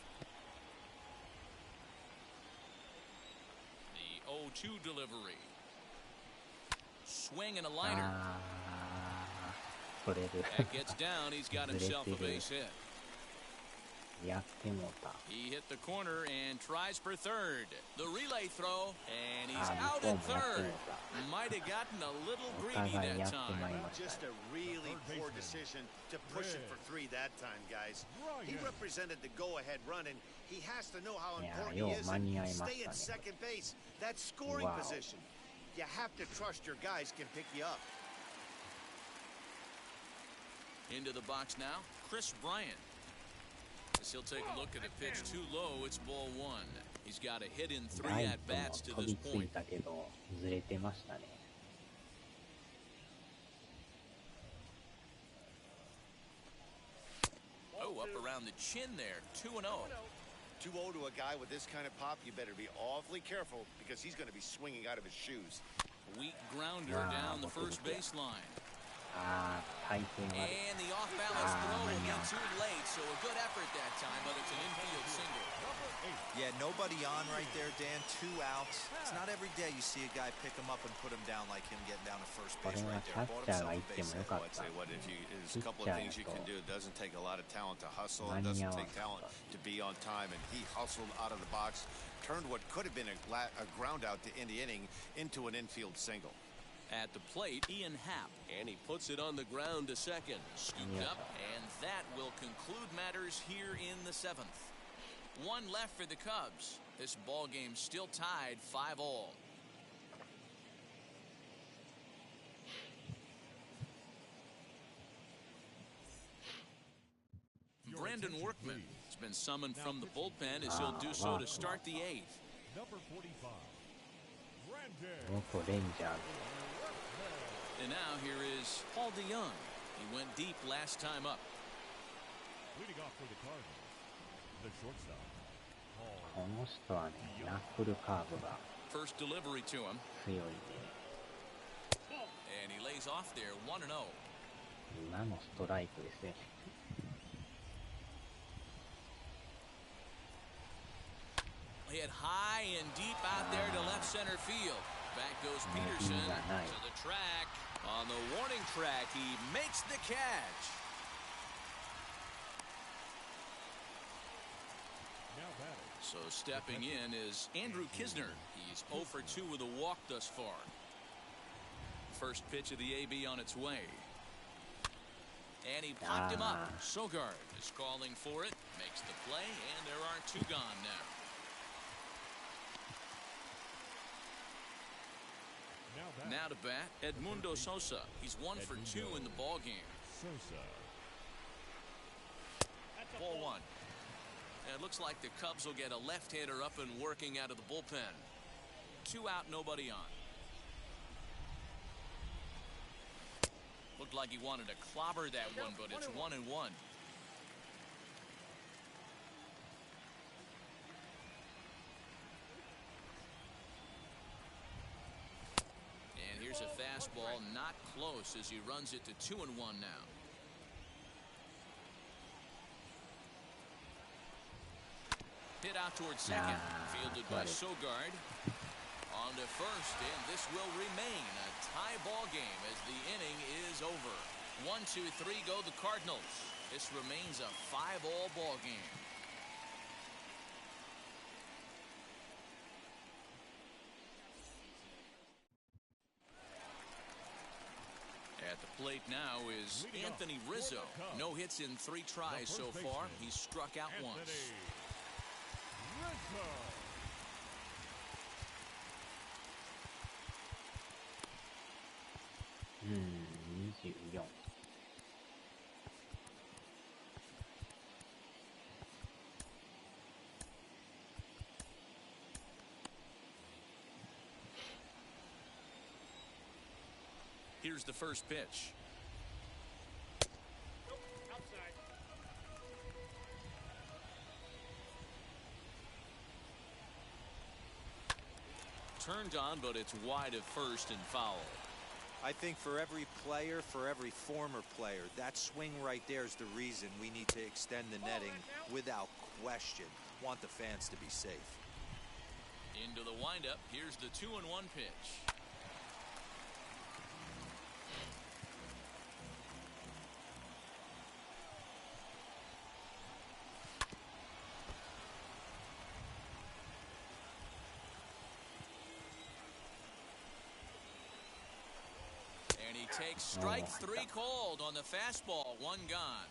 The 0-2 delivery. Swing and a liner. That gets down. He's got himself a base hit. He hit the corner and tries for third. The relay throw, and he's out at third. Might have gotten a little greedy that time. Just a really poor decision to push it for 3 that time, guys. He represented the go-ahead run, and he has to know how important he is and stay at second base. That's scoring position. You have to trust your guys can pick you up. Into the box now, Chris Bryant. As he'll take a look at a pitch too low, it's ball 1. He's got a hit in 3 at-bats to this point. Oh, up around the chin there, 2-0. 2-0 to a guy with this kind of pop, you better be awfully careful because he's going to be swinging out of his shoes. Weak grounder down the first baseline. And the off-balance throw will be too late, so a good effort that time, but it's an infield single. Yeah, nobody on right there, Dan. 2 outs. It's not every day you see a guy pick him up and put him down like him getting down to first これ base は right キ there. ャッ Bought チャーが himself 行 a って base もよ hit. かっ Well, I'd た。 say what if you there's ピ a ッ couple チ of ャー things you と can do. It doesn't take a lot of talent to hustle. 間 It に合 doesn't わん take かっ talent た。 to be on time. And he hustled out of the box, turned what could have been a ground out to end the inning into an infield single. At the plate, Ian Happ, and he puts it on the ground to second. Scooped up, and that will conclude matters here in the 7th. 1 left for the Cubs. This ball game still tied 5-all. Brandon Workman has been summoned from the bullpen as he'll do so to start the 8th. Number 45, Brandon. 元レンジャーズ。 And now here is Paul DeYoung. He went deep last time up. Leading off for the Cardinals, the shortstop, この人はね、ナックルカーブが First delivery to him, 強いね。 and he lays off there 1-0. 今のストライクですね。Hit high and deep out there to left center field. Back goes Peterson to the track. On the warning track, he makes the catch. now batting. So stepping in is Andrew Kisner. He's 0 for 2 with a walk thus far. First pitch of the AB on its way. And he popped him up. Sogard is calling for it. Makes the play, and there are 2 gone now. Now to bat, Edmundo Sosa. He's 1 for 2 in the ball game. Sosa. Ball 1. And it looks like the Cubs will get a left-hander up and working out of the bullpen. 2 out, nobody on. Looked like he wanted to clobber that one, but it's 1-1. And here's a fastball, not close as he runs it to 2-1 now. Hit out towards second, fielded by Sogard. On to first, and this will remain a tie ball game as the inning is over. 1, 2, 3 go the Cardinals. This remains a 5-all ball game. At the plate now is Anthony Rizzo. No hits in 3 tries so far. He's struck out once. Rizzo. Hmm, 24. Here's the first pitch. Outside. Turned on, but it's wide at first and foul. I think for every player, for every former player, that swing right there is the reason we need to extend the netting without question. Want the fans to be safe. Into the windup. Here's the 2-1 pitch. And he takes strike 3 called on the fastball. 1 gone.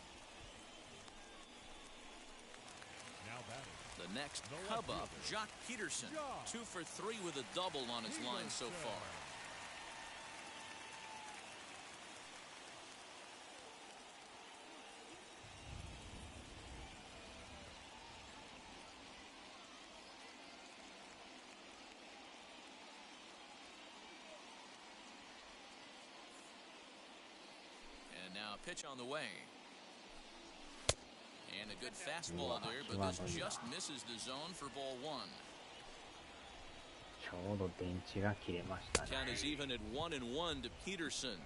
Now batting. The next Cub up, Jock Peterson. 2 for 3 with a double on his line so far. And now a pitch on the way. And a good fastball there, but this just misses the zone for ball 1. ちょうど電池が切れましたね。 Count is even at 1-1 to Peterson.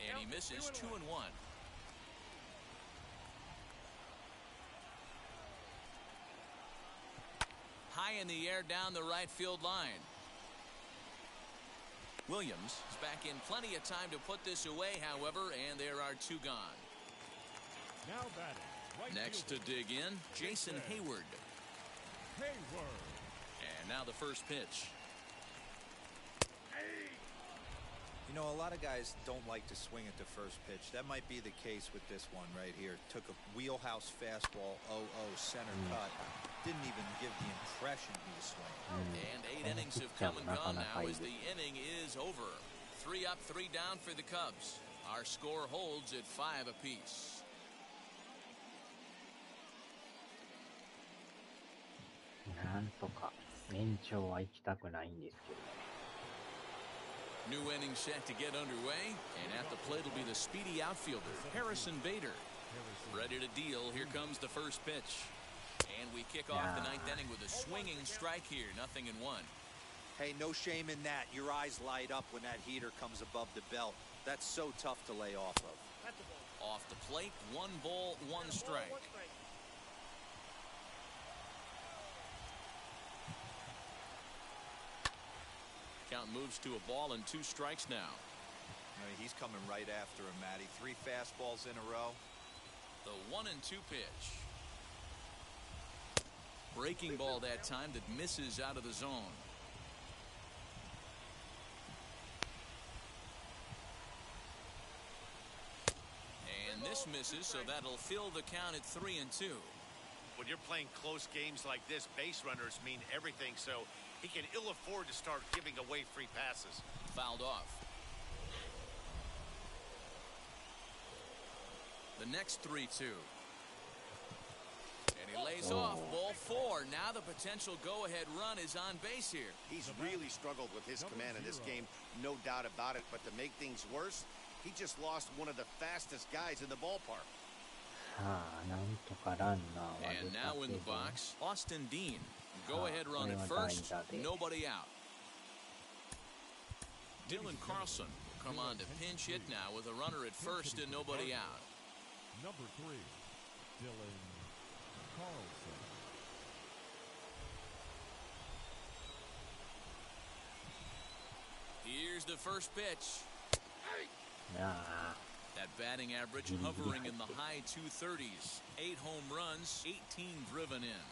And he misses 2-1. high in the air down the right field line. Williams is back in plenty of time to put this away, however, and there are two gone. Now batting. Right Next to fielder. dig in, Jason Hayward. Hayward. And now the first pitch. You know, a lot of guys don't like to swing at the first pitch. That might be the case with this one right here. Took a wheelhouse fastball, 0-0 center cut. Didn't even give the impression he was swinging. And 8 innings have come and gone now as the inning is over. 3 up, 3 down for the Cubs. Our score holds at 5 apiece.なんとか延長は行きたくないんですけどね。New inning set to get underway, and at the plate will be the speedy outfielder, Harrison Bader. Ready to deal. Here comes the first pitch. And we kick off the 9th inning with a swinging strike here, 0-1. Hey, no shame in that. Your eyes light up when that heater comes above the belt. That's so tough to lay off of. That's the ball. Off the plate, 1 ball, 1 strike. 1 strike. Count moves to a ball and 2 strikes now. He's coming right after him, Matty. 3 fastballs in a row. The 1-2 pitch. Breaking ball that time that misses out of the zone. And this misses, so that'll fill the count at 3-2. When you're playing close games like this, base runners mean everything, so he can ill afford to start giving away free passes. Fouled off. The next 3-2. And he lays off ball 4. Now the potential go-ahead run is on base here. He's really struggled with his command in this game, no doubt about it. But to make things worse, he just lost one of the fastest guys in the ballpark. さあ、なんとかランナーは And 出た now け in the ど、 box, Austin Dean. Go-ahead run at これは代 first. 打で Nobody out. Dylan Carlson will come on to pinch hit now with a runner at first and nobody out. Number 3, Dylan Carlson. Here's the first pitch. あ That batting average hovering in the high 230s. 8 home runs, 18 driven in.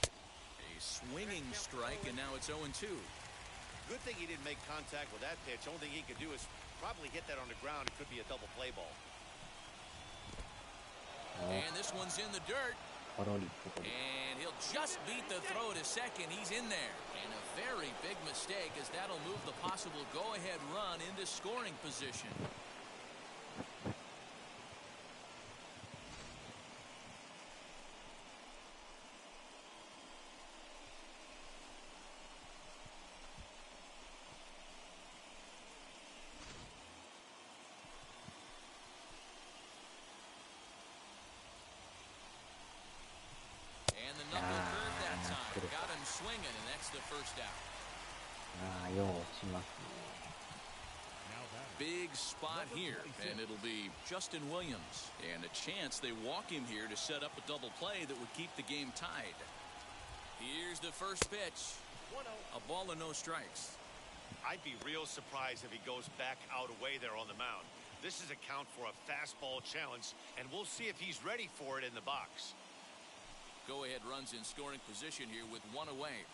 A swinging strike, and now it's 0-2. Good thing he didn't make contact with that pitch. Only thing he could do is probably hit that on the ground. It could be a double play ball. And this one's in the dirt. ポロリポロリ And he'll just beat the throw to second. He's in there. And a very big mistake, as that'll move the possible go-ahead run into scoring position. And the knuckle curve that time. Got him swinging, and that's the first out. ああ、よう落ちますね。 Now batting. Big spot here, and it'll be Justin Williams. And a chance they walk him here to set up a double play that would keep the game tied. Here's the first pitch. 1-0. A ball and no strikes. I'd be real surprised if he goes back out away there on the mound. This is a count for a fastball challenge, and we'll see if he's ready for it in the box. Go-ahead runs in scoring position here with 1 away.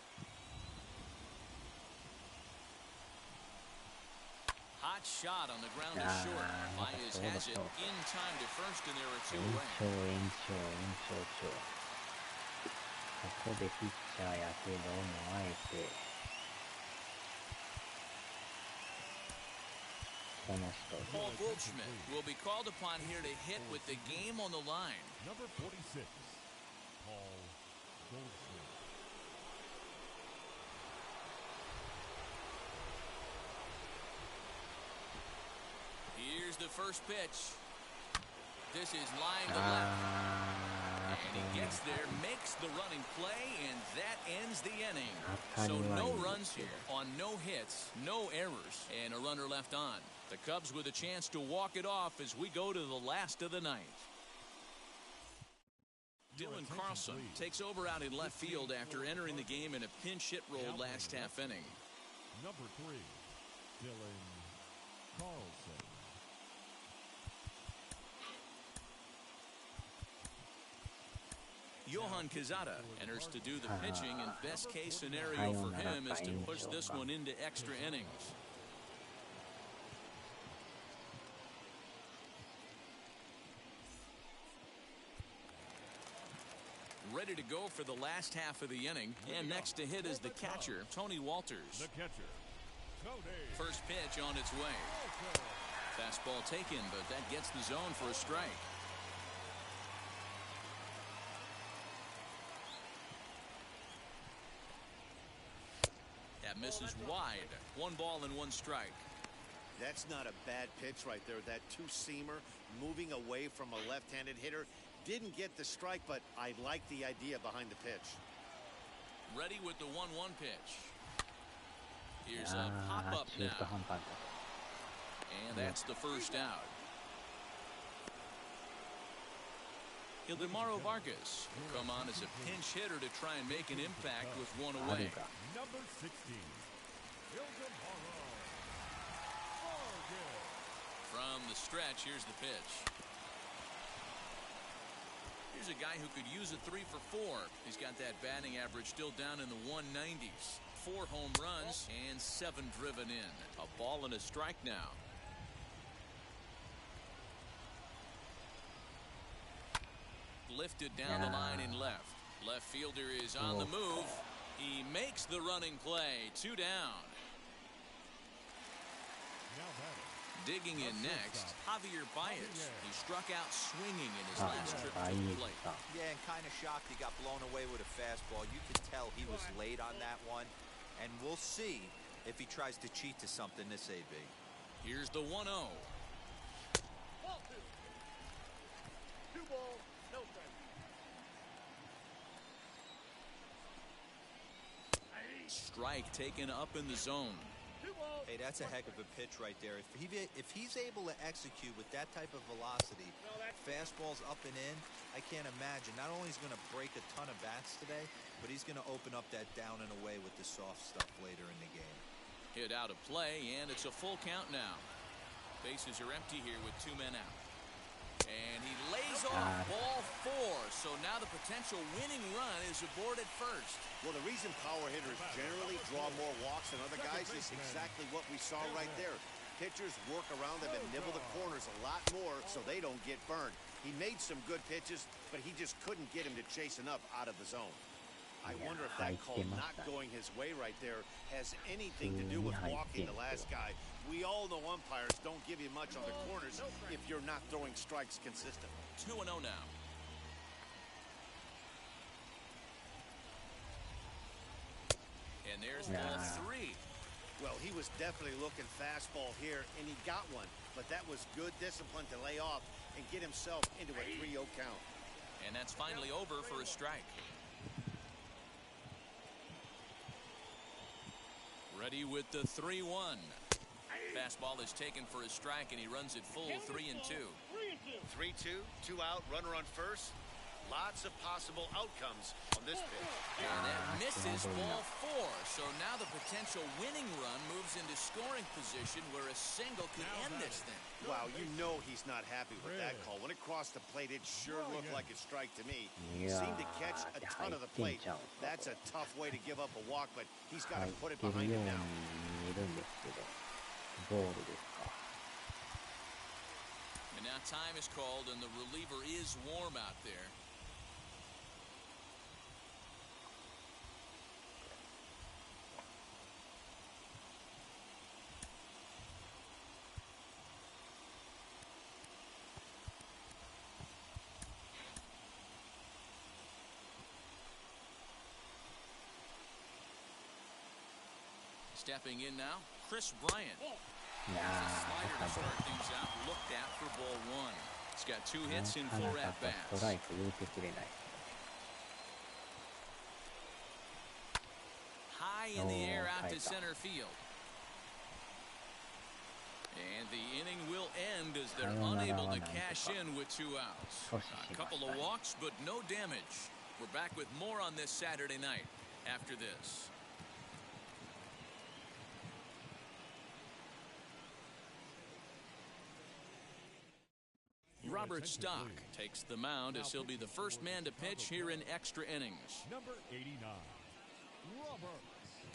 Hot shot on the ground is short. Baez has it in time to first, and there are 2 延 away. 長延長延長長ここでピッチャーやけどもあえてこの人 Paul Goldschmidt will be called upon here to hit with the game on the line. Number 46, Paul Goldschmidt. Here's the first pitch. This is line to left. あ And he gets there, makes the running play, and that ends the inning. So 当たりはいい no んで runs すけ here ど on no hits, no errors, and a runner left on. The Cubs with a chance to walk it off as we go to the last of the ninth. Dylan Carlson takes over out in left field after entering the game in a pinch hit role last half inning. Number 3, Dylan Carlson. Johan Quezada enters to do the pitching, and best case scenario for him is to push this one into extra innings. Ready to go for the last half of the inning, and next to hit is the catcher, Tony Walters. The catcher, Tony. First pitch on its way. Fastball taken, but that gets the zone for a strike. That misses wide. 1 ball and 1 strike. That's not a bad pitch right there. That two-seamer moving away from a left-handed hitter. Didn't get the strike, but I like the idea behind the pitch. Ready with the 1-1 pitch. Here's a pop-up now. And that's the first out. Ildemaro Vargas will come on as a pinch hitter to try and make an impact with 1 away. Number 16, Ildemaro Vargas. From the stretch, here's the pitch. Here's a guy who could use a 3 for 4. He's got that batting average still down in the 190s. 4 home runs and 7 driven in. A ball and a strike now. Lifted down the line in left. Left fielder is on the move. He makes the running play. 2 down. Now batting. Digging in next, Javier Baez. He struck out swinging in his last trip to the plate. Yeah, and kind of shocked he got blown away with a fastball. You could tell he was late on that one. And we'll see if he tries to cheat to something this AB. Here's the 1-0. Ball 2. 2 balls, no strike. Strike taken up in the zone. 2 balls. Hey, that's a heck of a pitch right there. If he's able to execute with that type of velocity, fastballs up and in, I can't imagine. Not only is he going to break a ton of bats today, but he's going to open up that down and away with the soft stuff later in the game. Hit out of play, and it's a full count now. Bases are empty here with 2 men out. And he lays off ball 4, so now the potential winning run is aboard at first. Well, the reason power hitters generally draw more walks than other guys is exactly what we saw right there. Pitchers work around them and nibble the corners a lot more so they don't get burned. He made some good pitches, but he just couldn't get him to chase enough out of the zone. I wonder if that call not going his way right there has anything to do with walking the last guy. We all know umpires don't give you much on the corners if you're not throwing strikes consistently. 2-0 now. And there's ball 3. Well, he was definitely looking fastball here, and he got one. But that was good discipline to lay off and get himself into a 3-0 count. And that's finally over for a strike. Ready with the 3-1. Fastball is taken for a strike, and he runs it full 3-2. 3-2, 2 out, runner on first. Lots of possible outcomes on this pitch. And that misses ball 4. So now the potential winning run moves into scoring position where a single could end this thing. Wow, you know he's not happy with that call. When it crossed the plate, it sure looked like a strike to me. Seemed to catch a ton of the plate. That's a tough way to give up a walk, but he's got to put it behind him now. And now time is called, and the reliever is warm out there. Stepping in now, Chris Bryant. Slider to start things out, looked at for ball 1. He's got 2 hits in 4 at-bats. High in the air out to center field. And the inning will end as they're Unable は to なんとか cash in with 2 outs. 阻止しま A した couple ね of walks, but no damage. We're back with more on this Saturday night after this. Robert Stock takes the mound as he'll be the first man to pitch here in extra innings. Number 89, Robert Stock.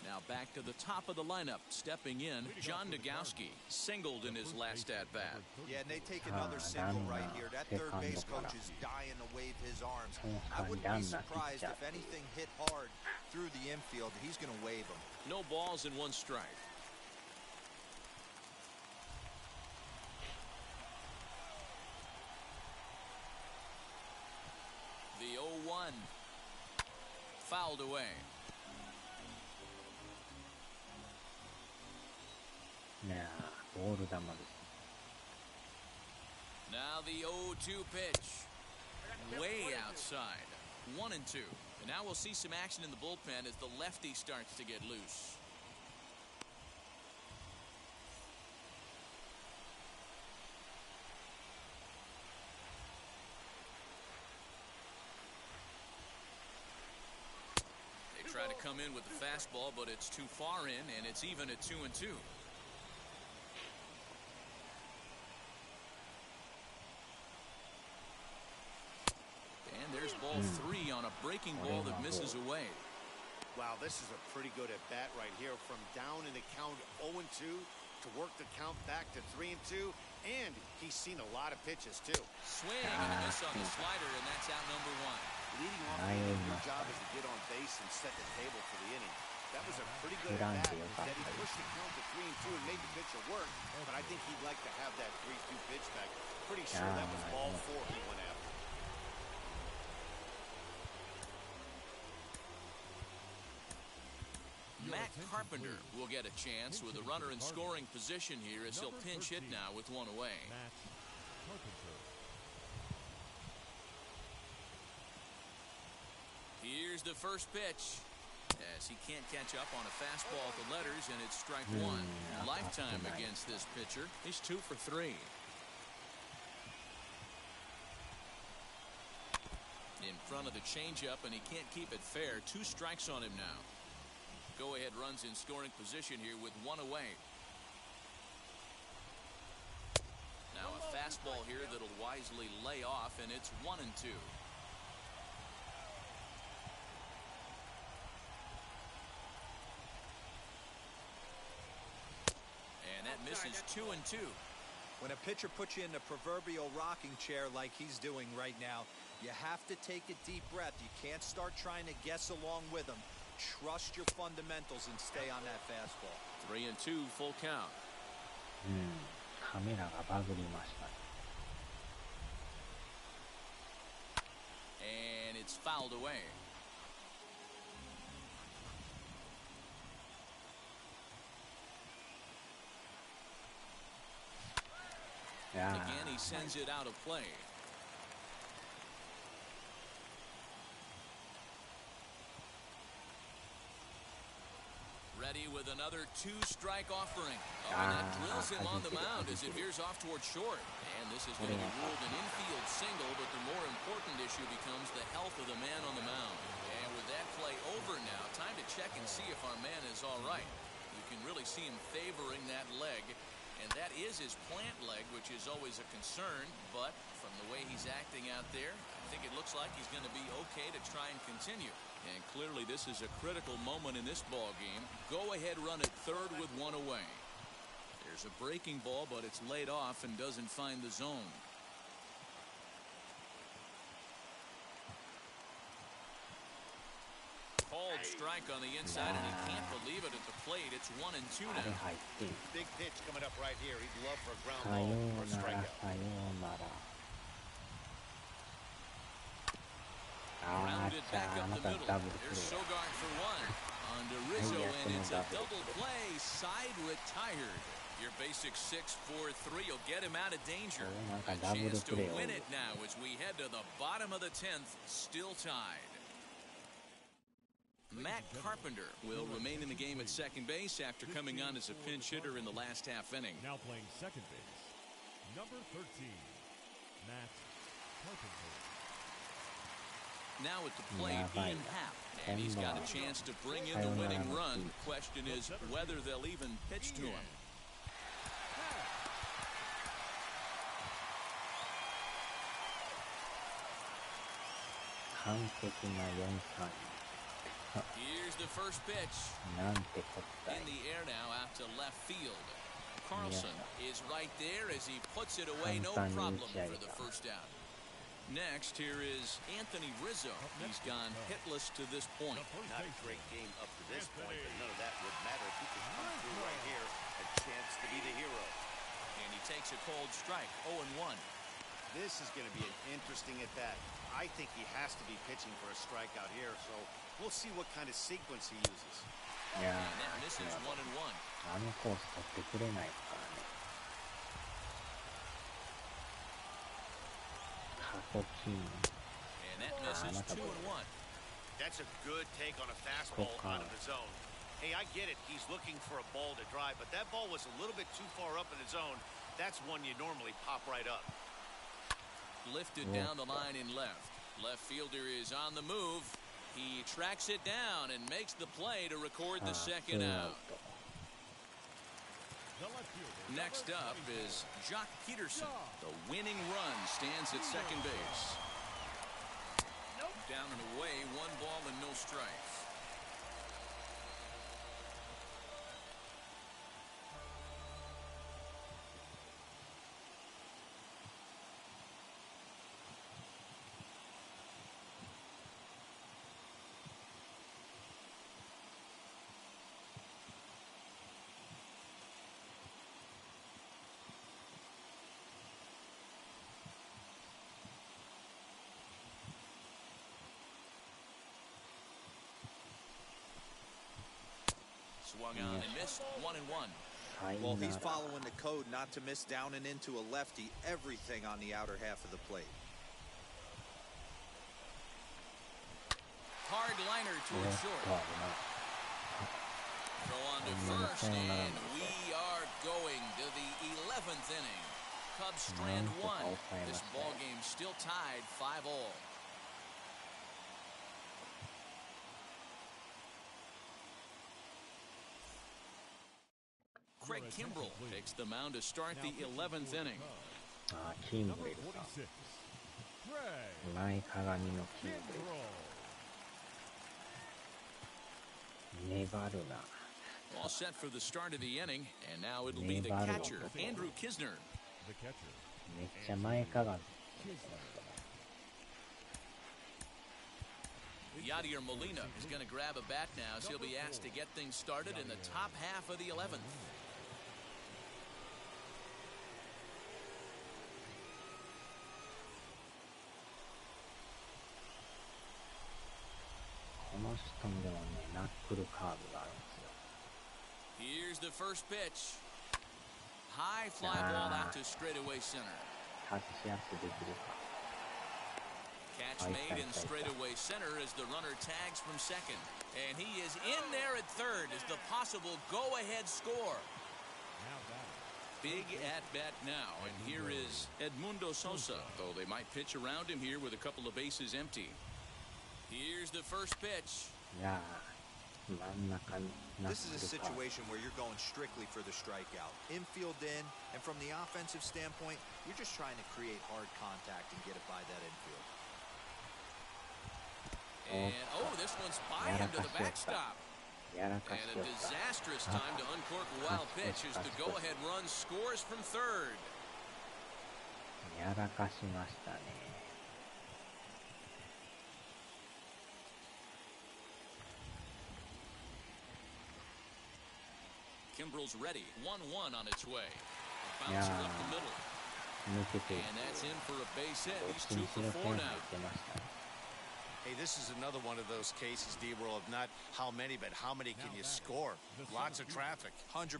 Now back to the top of the lineup. Stepping in, John Nagowski singled in his last at-bat. Yeah, and they take another single right here. That third base coach is dying to wave his arms. I wouldn't be surprised if anything hit hard through the infield. He's going to wave them. No balls and 1 strike. The 0-1. Fouled away. ねえ、ボール球です。 Now the 0-2 pitch. Way outside. 1-2. And now we'll see some action in the bullpen as the lefty starts to get loose. They try to come in with the fastball, but it's too far in, and it's even at 2-2. And there's ball 3 on a breaking ball that misses away. Wow, this is a pretty good at-bat right here. From down in the count 0-2 to work the count back to 3-2. And he's seen a lot of pitches, too. Swing and a miss on the slider, and that's out number 1. Leading off, your job is to get on base and set the table for the inning. That was a pretty good at-bat. Instead, he pushed the count to 3-2 and made the pitcher work. But I think he'd like to have that 3-2 pitch back. Pretty sure that was ball 4 he went after. Matt Carpenter will get a chance with a runner in scoring position here as he'll pinch hit now with 1 away. Matt Carpenter. Here's the first pitch. As he can't catch up on a fastball at the letters, and it's strike 1. Lifetime against this pitcher. He's 2 for 3. In front of the changeup, and he can't keep it fair. 2 strikes on him now. Go-ahead runs in scoring position here with 1 away. Now a fastball here that'll wisely lay off, and it's 1-2. And that misses 2-2. When a pitcher puts you in the proverbial rocking chair like he's doing right now, you have to take a deep breath. You can't start trying to guess along with him. Trust your fundamentals and stay on that fastball. 3-2 full count. カメラがバグりましたね。 And it's fouled away. Again, he sends it out of play. Ready with another 2-strike offering. Oh, and that drills him on the mound as it veers off towards short. And this is going to be ruled an infield single, but the more important issue becomes the health of the man on the mound. And with that play over now, time to check and see if our man is all right. You can really see him favoring that leg. And that is his plant leg, which is always a concern. But from the way he's acting out there, I think it looks like he's going to be okay to try and continue. And clearly this is a critical moment in this ball game. Go ahead run at third with 1 away. There's a breaking ball, but it's laid off and doesn't find the zone. Called strike on the inside, and he can't believe it at the plate. It's 1-2 now. Big pitch coming up right here. He'd love for a ground さ ball よ or a うなら strikeout. さようなら。Rounded back up the middle. There's Sogard for 1. On to Rizzo, and it's a double play. Side retired. Your basic 6-4-3 will get him out of danger. A chance to win it now as we head to the bottom of the 10th, still tied. Matt Carpenter will remain in the game at second base after coming on as a pinch hitter in the last half inning. Now playing second base, number 13, Matt Carpenter. Now at the plate, Ian Happ, and he's got a chance to bring in the winning run. The question is whether they'll even pitch to him. Here's the first pitch. In the air now out to left field. Carlson is right there as he puts it away. No problem for the first out. Next, here is Anthony Rizzo. He's gone hitless to this point. Not a great game up to this point, but none of that would matter if he could come through right here. A chance to be the hero. And he takes a cold strike, 0-1. This is going to be an interesting at bat. I think he has to be pitching for a strikeout here, so we'll see what kind of sequence he uses. And this is 1-1. あのコース取ってくれないからね。過去金。And that misses 2-1. That's a good take on a fastball out of the zone. Hey, I get it. He's looking for a ball to drive, but that ball was a little bit too far up in the zone. That's one you normally pop right up. Lifted down the line in left. Left fielder is on the move. He tracks it down and makes the play to record the second out. Next up is Jock Peterson. The winning run stands at second base. Down and away, 1 ball and no strikes. Swung on and missed, 1-1. Well, he's following the code not to miss down and into a lefty. Everything on the outer half of the plate. Hard liner to it short. Throw on to first, and we are going to the 11th inning. Cubs strand 1. This ball game still tied 5-all. Craig Kimbrell takes the mound to start the 11th inning. キンブレルさん。前かがみのキンブレル。粘るな。All set for the start of the inning, and now it'll be the catcher, Andrew Kisner. めっちゃ前かがみ。Yadier Molina is going to grab a bat now as he'll be asked to get things started in the top half of the 11th. Here's the first pitch. High fly ball out to straightaway center. Catch made in straightaway center as the runner tags from second. And he is in there at third as the possible go-ahead score. Big at-bat now, and here is Edmundo Sosa, though they might pitch around him here with a couple of bases empty. Here's the first pitch. This is a situation where you're going strictly for the strikeout. Infield in, and from the offensive standpoint, you're just trying to create hard contact and get it by that infield. And, this one's by him to the backstop. And a disastrous time to uncork a wild pitch as the go-ahead run scores from third. Kimbrell's ready. 1-1 on its way. Bouncer up the middle. And that's in for a base hit. He's 2 for 4 now. Hey, this is another one of those cases, D-World, of not how many, but how many can you score? Lots of traffic. 100%,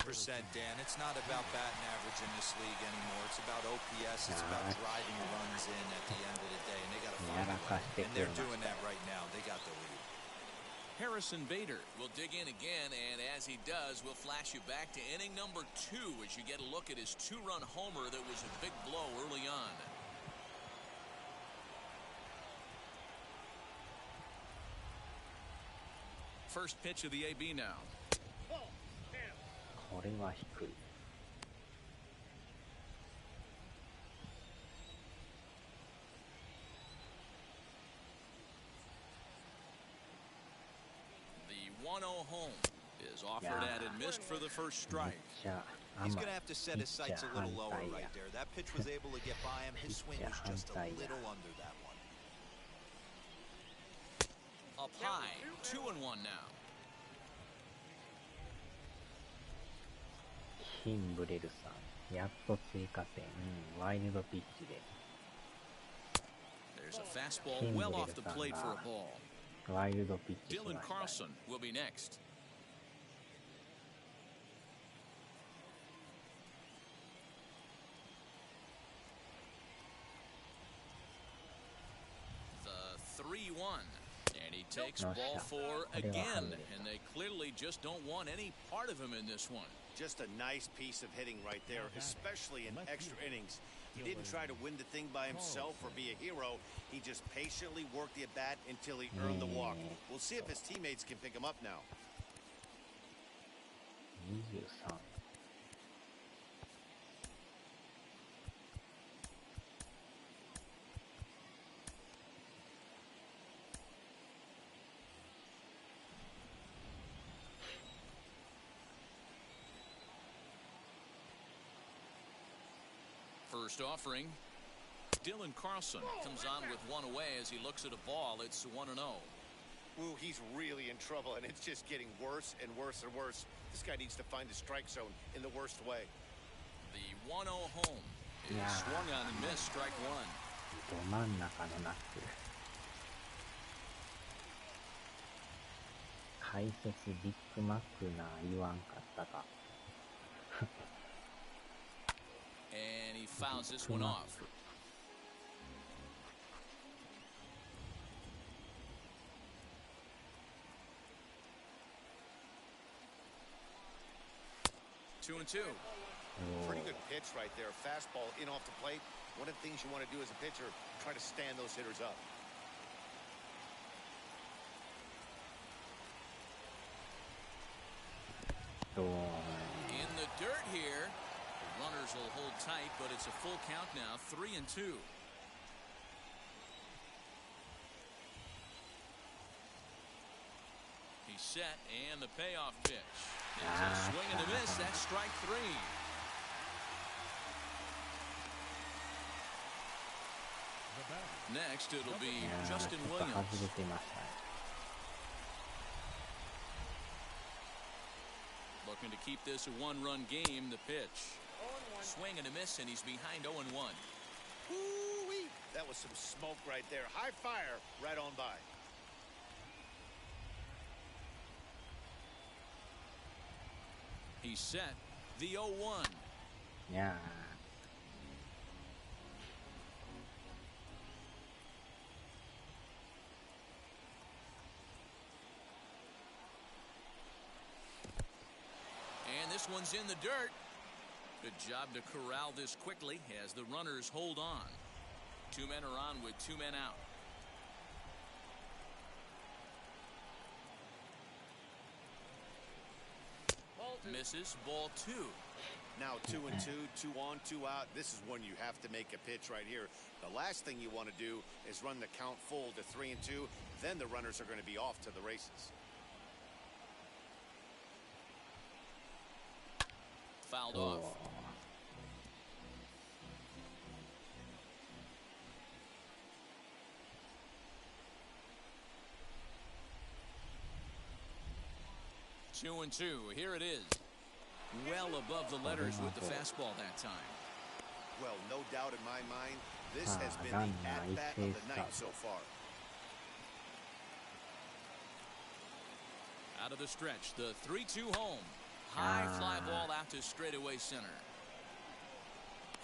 Dan. It's not about batting average in this league anymore. It's about OPS. It's about driving runs in at the end of the day, and they got to find a way. And they're doing that right now. They got the lead. Harrison Bader will dig in again, and as he does, we'll flash you back to inning number 2 as you get a look at his 2-run homer that was a big blow early on. First pitch of the AB now. これは低い。The 1-0 home is offered at and missed for the first strike. He's going to have to set his sights a little lower right there. That pitch was able to get by him. His swing was just a little under that one. Up high, 2-1 now. ヒンブレルさん、やっと追加点。ワイルドピッチで。There's a fastball well off the plate for a ball. ワイルドピッチし Dylan ました。 Carlson will be next. The 3-1. And he takes ball 4 again. And they clearly just don't want any part of him in this one. Just a nice piece of hitting right there, especially in extra innings. He didn't try to win the thing by himself or be a hero. He just patiently worked the at-bat until he earned the walk. We'll see if his teammates can pick him up now. 23。First offering. Dylan Carlson comes on with one away as he looks at a ball. It's 1-0. Ooh, he's really in trouble, and it's just getting worse and worse and worse. This guy needs to find the strike zone in the worst way. The 1-0 home is swung on and missed. Strike 1. ど真ん中のナックル。解説ビッグマックな言わんかったか。And he fouls this one off. Two and two. Pretty good pitch right there. Fastball in off the plate. One of the things you want to do as a pitcher, try to stand those hitters up. In the dirt here. The runners will hold tight, but it's a full count now. 3-2. He's set, and the payoff pitch. It's a swing and a miss. That's strike 3. Next, it'll be Justin Williams. Looking to keep this a one-run game. The pitch. Swing and a miss, and he's behind 0-1. Woo-wee. That was some smoke right there. High fire right on by. He's set. The 0-1. Yeah. And this one's in the dirt. Good job to corral this quickly as the runners hold on. 2 men are on with 2 men out. Misses. Ball 2. Now 2-2, 2 on, 2 out. This is when you have to make a pitch right here. The last thing you want to do is run the count full to 3-2. Then the runners are going to be off to the races. Fouled off. Two and two. Here it is. Well above the letters with the fastball that time. Well, no doubt in my mind, this has been the at-bat of the night so far. Out of the stretch, the 3-2 home. High fly ball out to straightaway center.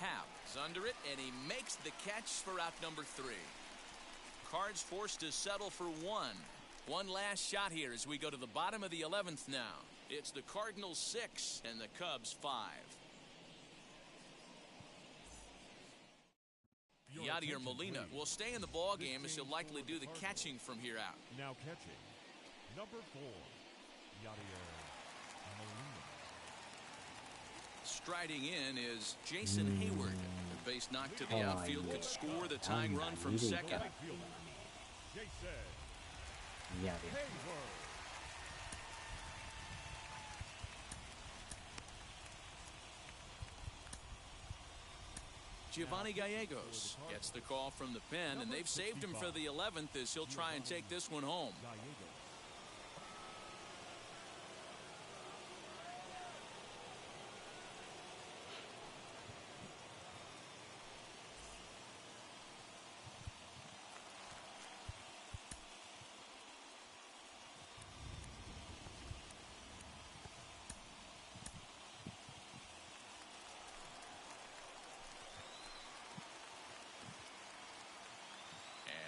Happ's under it, and he makes the catch for out number 3. Cards forced to settle for 1. One last shot here as we go to the bottom of the 11th now. It's the Cardinals 6 and the Cubs 5. Yadier Molina will stay in the ball game as he'll likely do the catching from here out. Now catching, number 4, Yadier Molina. Striding in is Jason Hayward. The base knock to the outfield could score the tying run from second. Jason Yeah, Hayward. Giovanni Gallegos gets the call from the pen, and they've saved him for the 11th as he'll try and take this one home. Gallegos.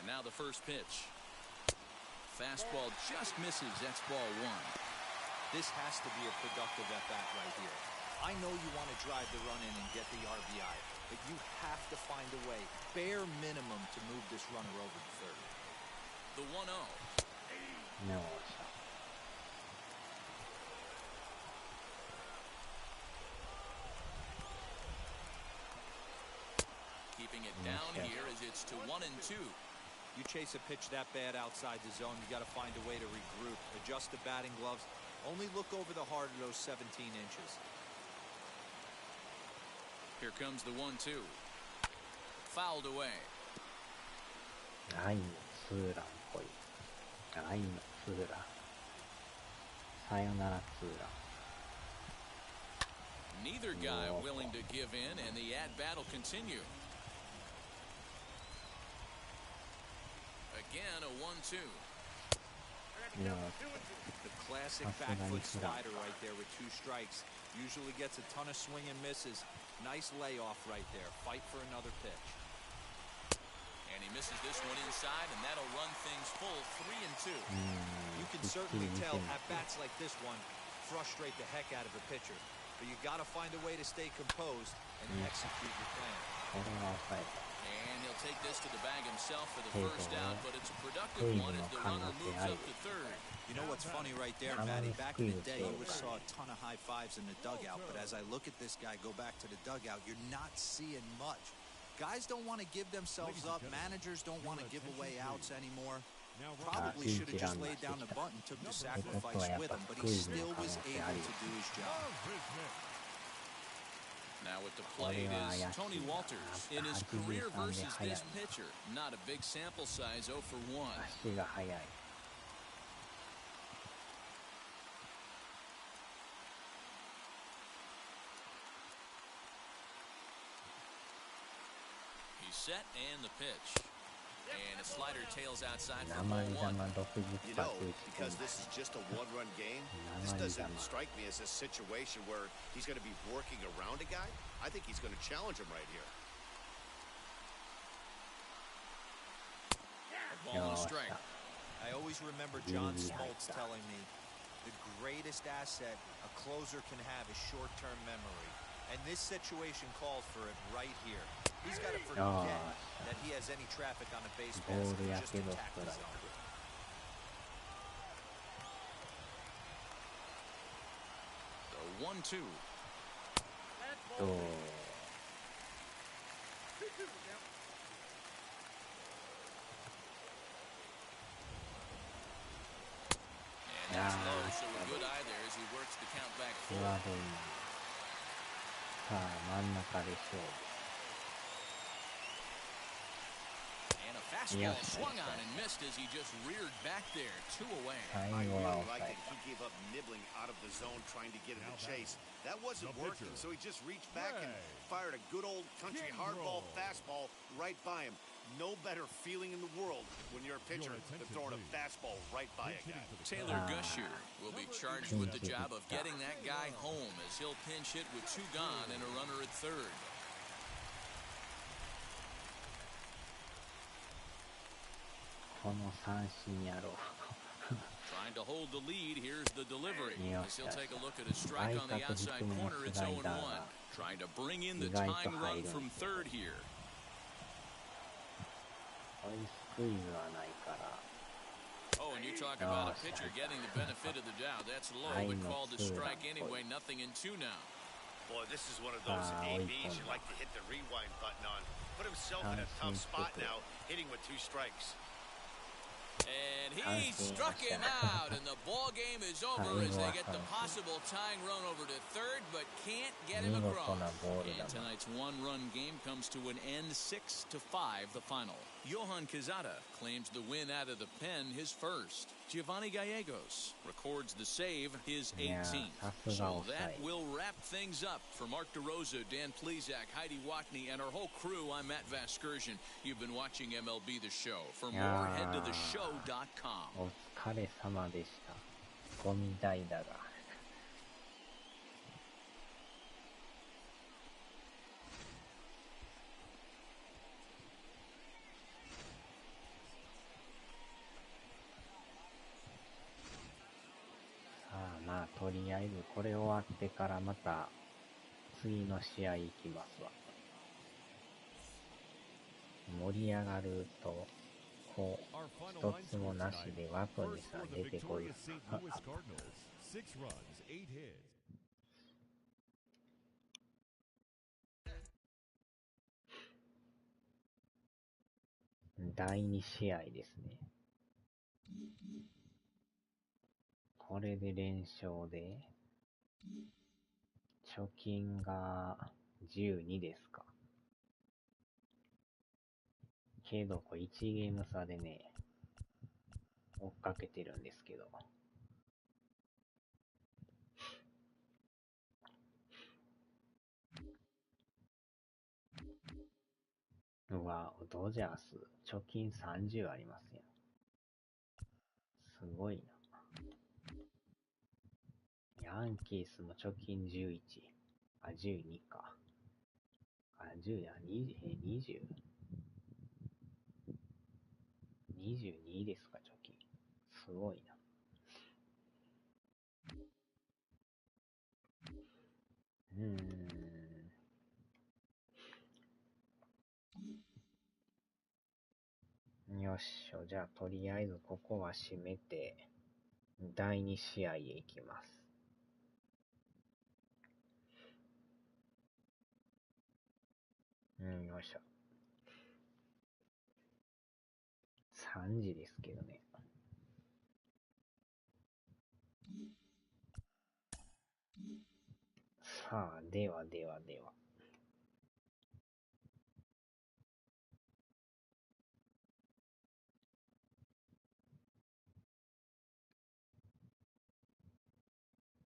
And now the first pitch. Fastball just misses. That's ball one. This has to be a productive at-bat right here. I know you want to drive the run in and get the RBI, but you have to find a way, bare minimum, to move this runner over to third. The 1-0. no. Keeping it down here as it's to 1-2. You chase a pitch that bad outside the zone, you got to find a way to regroup, adjust the batting gloves. Only look over the heart of those 17 inches. Here comes the 1-2. Fouled away. ラインのツーランっぽい。ラインのツーラン。さよならツーラン。 Neither guy willing to give in, and the at-bat will continue. Again, a 1-2. The classic back foot slider right there with 2 strikes. Usually gets a ton of swing and misses. Nice layoff right there. Fight for another pitch. And he misses this one inside, and that'll run things full 3-2. You can certainly tell at bats like this one frustrate the heck out of a pitcher. But you got to find a way to stay composed and execute your plan. これは抑えた。 And he'll take this to the bag himself for the first out, but it's a productive one as the runner moves up to third. You know what's funny right there, Matty? Back in the day, you would have saw a ton of high fives in the dugout, but as I look at this guy go back to the dugout, you're not seeing much. Guys don't want to give themselves up. Managers don't want to give away outs anymore. Probably should have just laid down the bunt and took the sacrifice with him, but he still was able to do his job. Now at the plate is Tony Walters in his career versus this pitcher. Not a big sample size, 0 for 1. 足が速い。 He's set and the pitch. And a slider tails outside for 鉛 ball 1. 玉60 You 発 know, 打ち込ん because だ。 this is just a one-run game, this doesn't strike me as a situation where he's going to be working around a guy. I think he's going to challenge him right here. A ball and a strike. I always remember John Smoltz telling me the greatest asset a closer can have is short-term memory. And this situation calls for it right here. He's got to forget that he has any traffic on the base pass and just attack the zone. The 1-2. と、 And that's low, so a good eye there as he works the count back フォ full. アボール。さあ、真ん中で勝負。 And a fastball swung on and missed as he just reared back there. 2 away. 最 I 後は really 抑 like え that he gave up nibbling out of the zone trying to get in the chase. That wasn't The working, pitcher. so he just reached back and fired a good old country hardball fastball right by him. No better feeling in the world when you're a pitcher than throwing a fastball right by a guy. Taylor Gusher will be charged with the job of getting that guy home as he'll pinch hit with 2 gone and a runner at third. この三振やろう。Trying to hold the lead. Here's the delivery. Yeah. As he'll take a look at a strike on the outside corner. It's 0-1. Trying to bring in the tying run from third here. こういうスクイズはないから。 Oh, and you talk about a pitcher getting the benefit of the doubt. That's low, but called a strike anyway. Nothing in two now. Boy, this is one of those ABs you like to hit the rewind button on. Put himself in a tough spot now, hitting with 2 strikes. And he struck him out, and the ball game is over as they get the possible tying run over to third, but can't get him across. And tonight's one-run game comes to an end, 6-5, the final. Johan Quezada claims the win out of the pen, his first. Giovanni Gallegos records the save, his 18th. So that will wrap things up. For Mark DeRosa, Dan Plezak, Heidi Watney, and our whole crew, I'm Matt Vasgersian. You've been watching MLB The Show. For more, head to theshow.com. お疲れ様でした。ゴミ代だが。まあとりあえずこれ終わってからまた次の試合行きますわ。盛り上がるとこう一つもなしで枠にさ出てこい。第2試合ですね。これで連勝で、貯金が12ですか。けど、これ1ゲーム差でね、追っかけてるんですけど。うわ、ドジャース、貯金30ありますやん。すごいな。ヤンキースも貯金11。あ、12か。あ、10や、20。22ですか、貯金。すごいな。よっしょ、じゃあとりあえずここは締めて、第2試合へ行きます。よいしょ。3時ですけどね。さあ、では。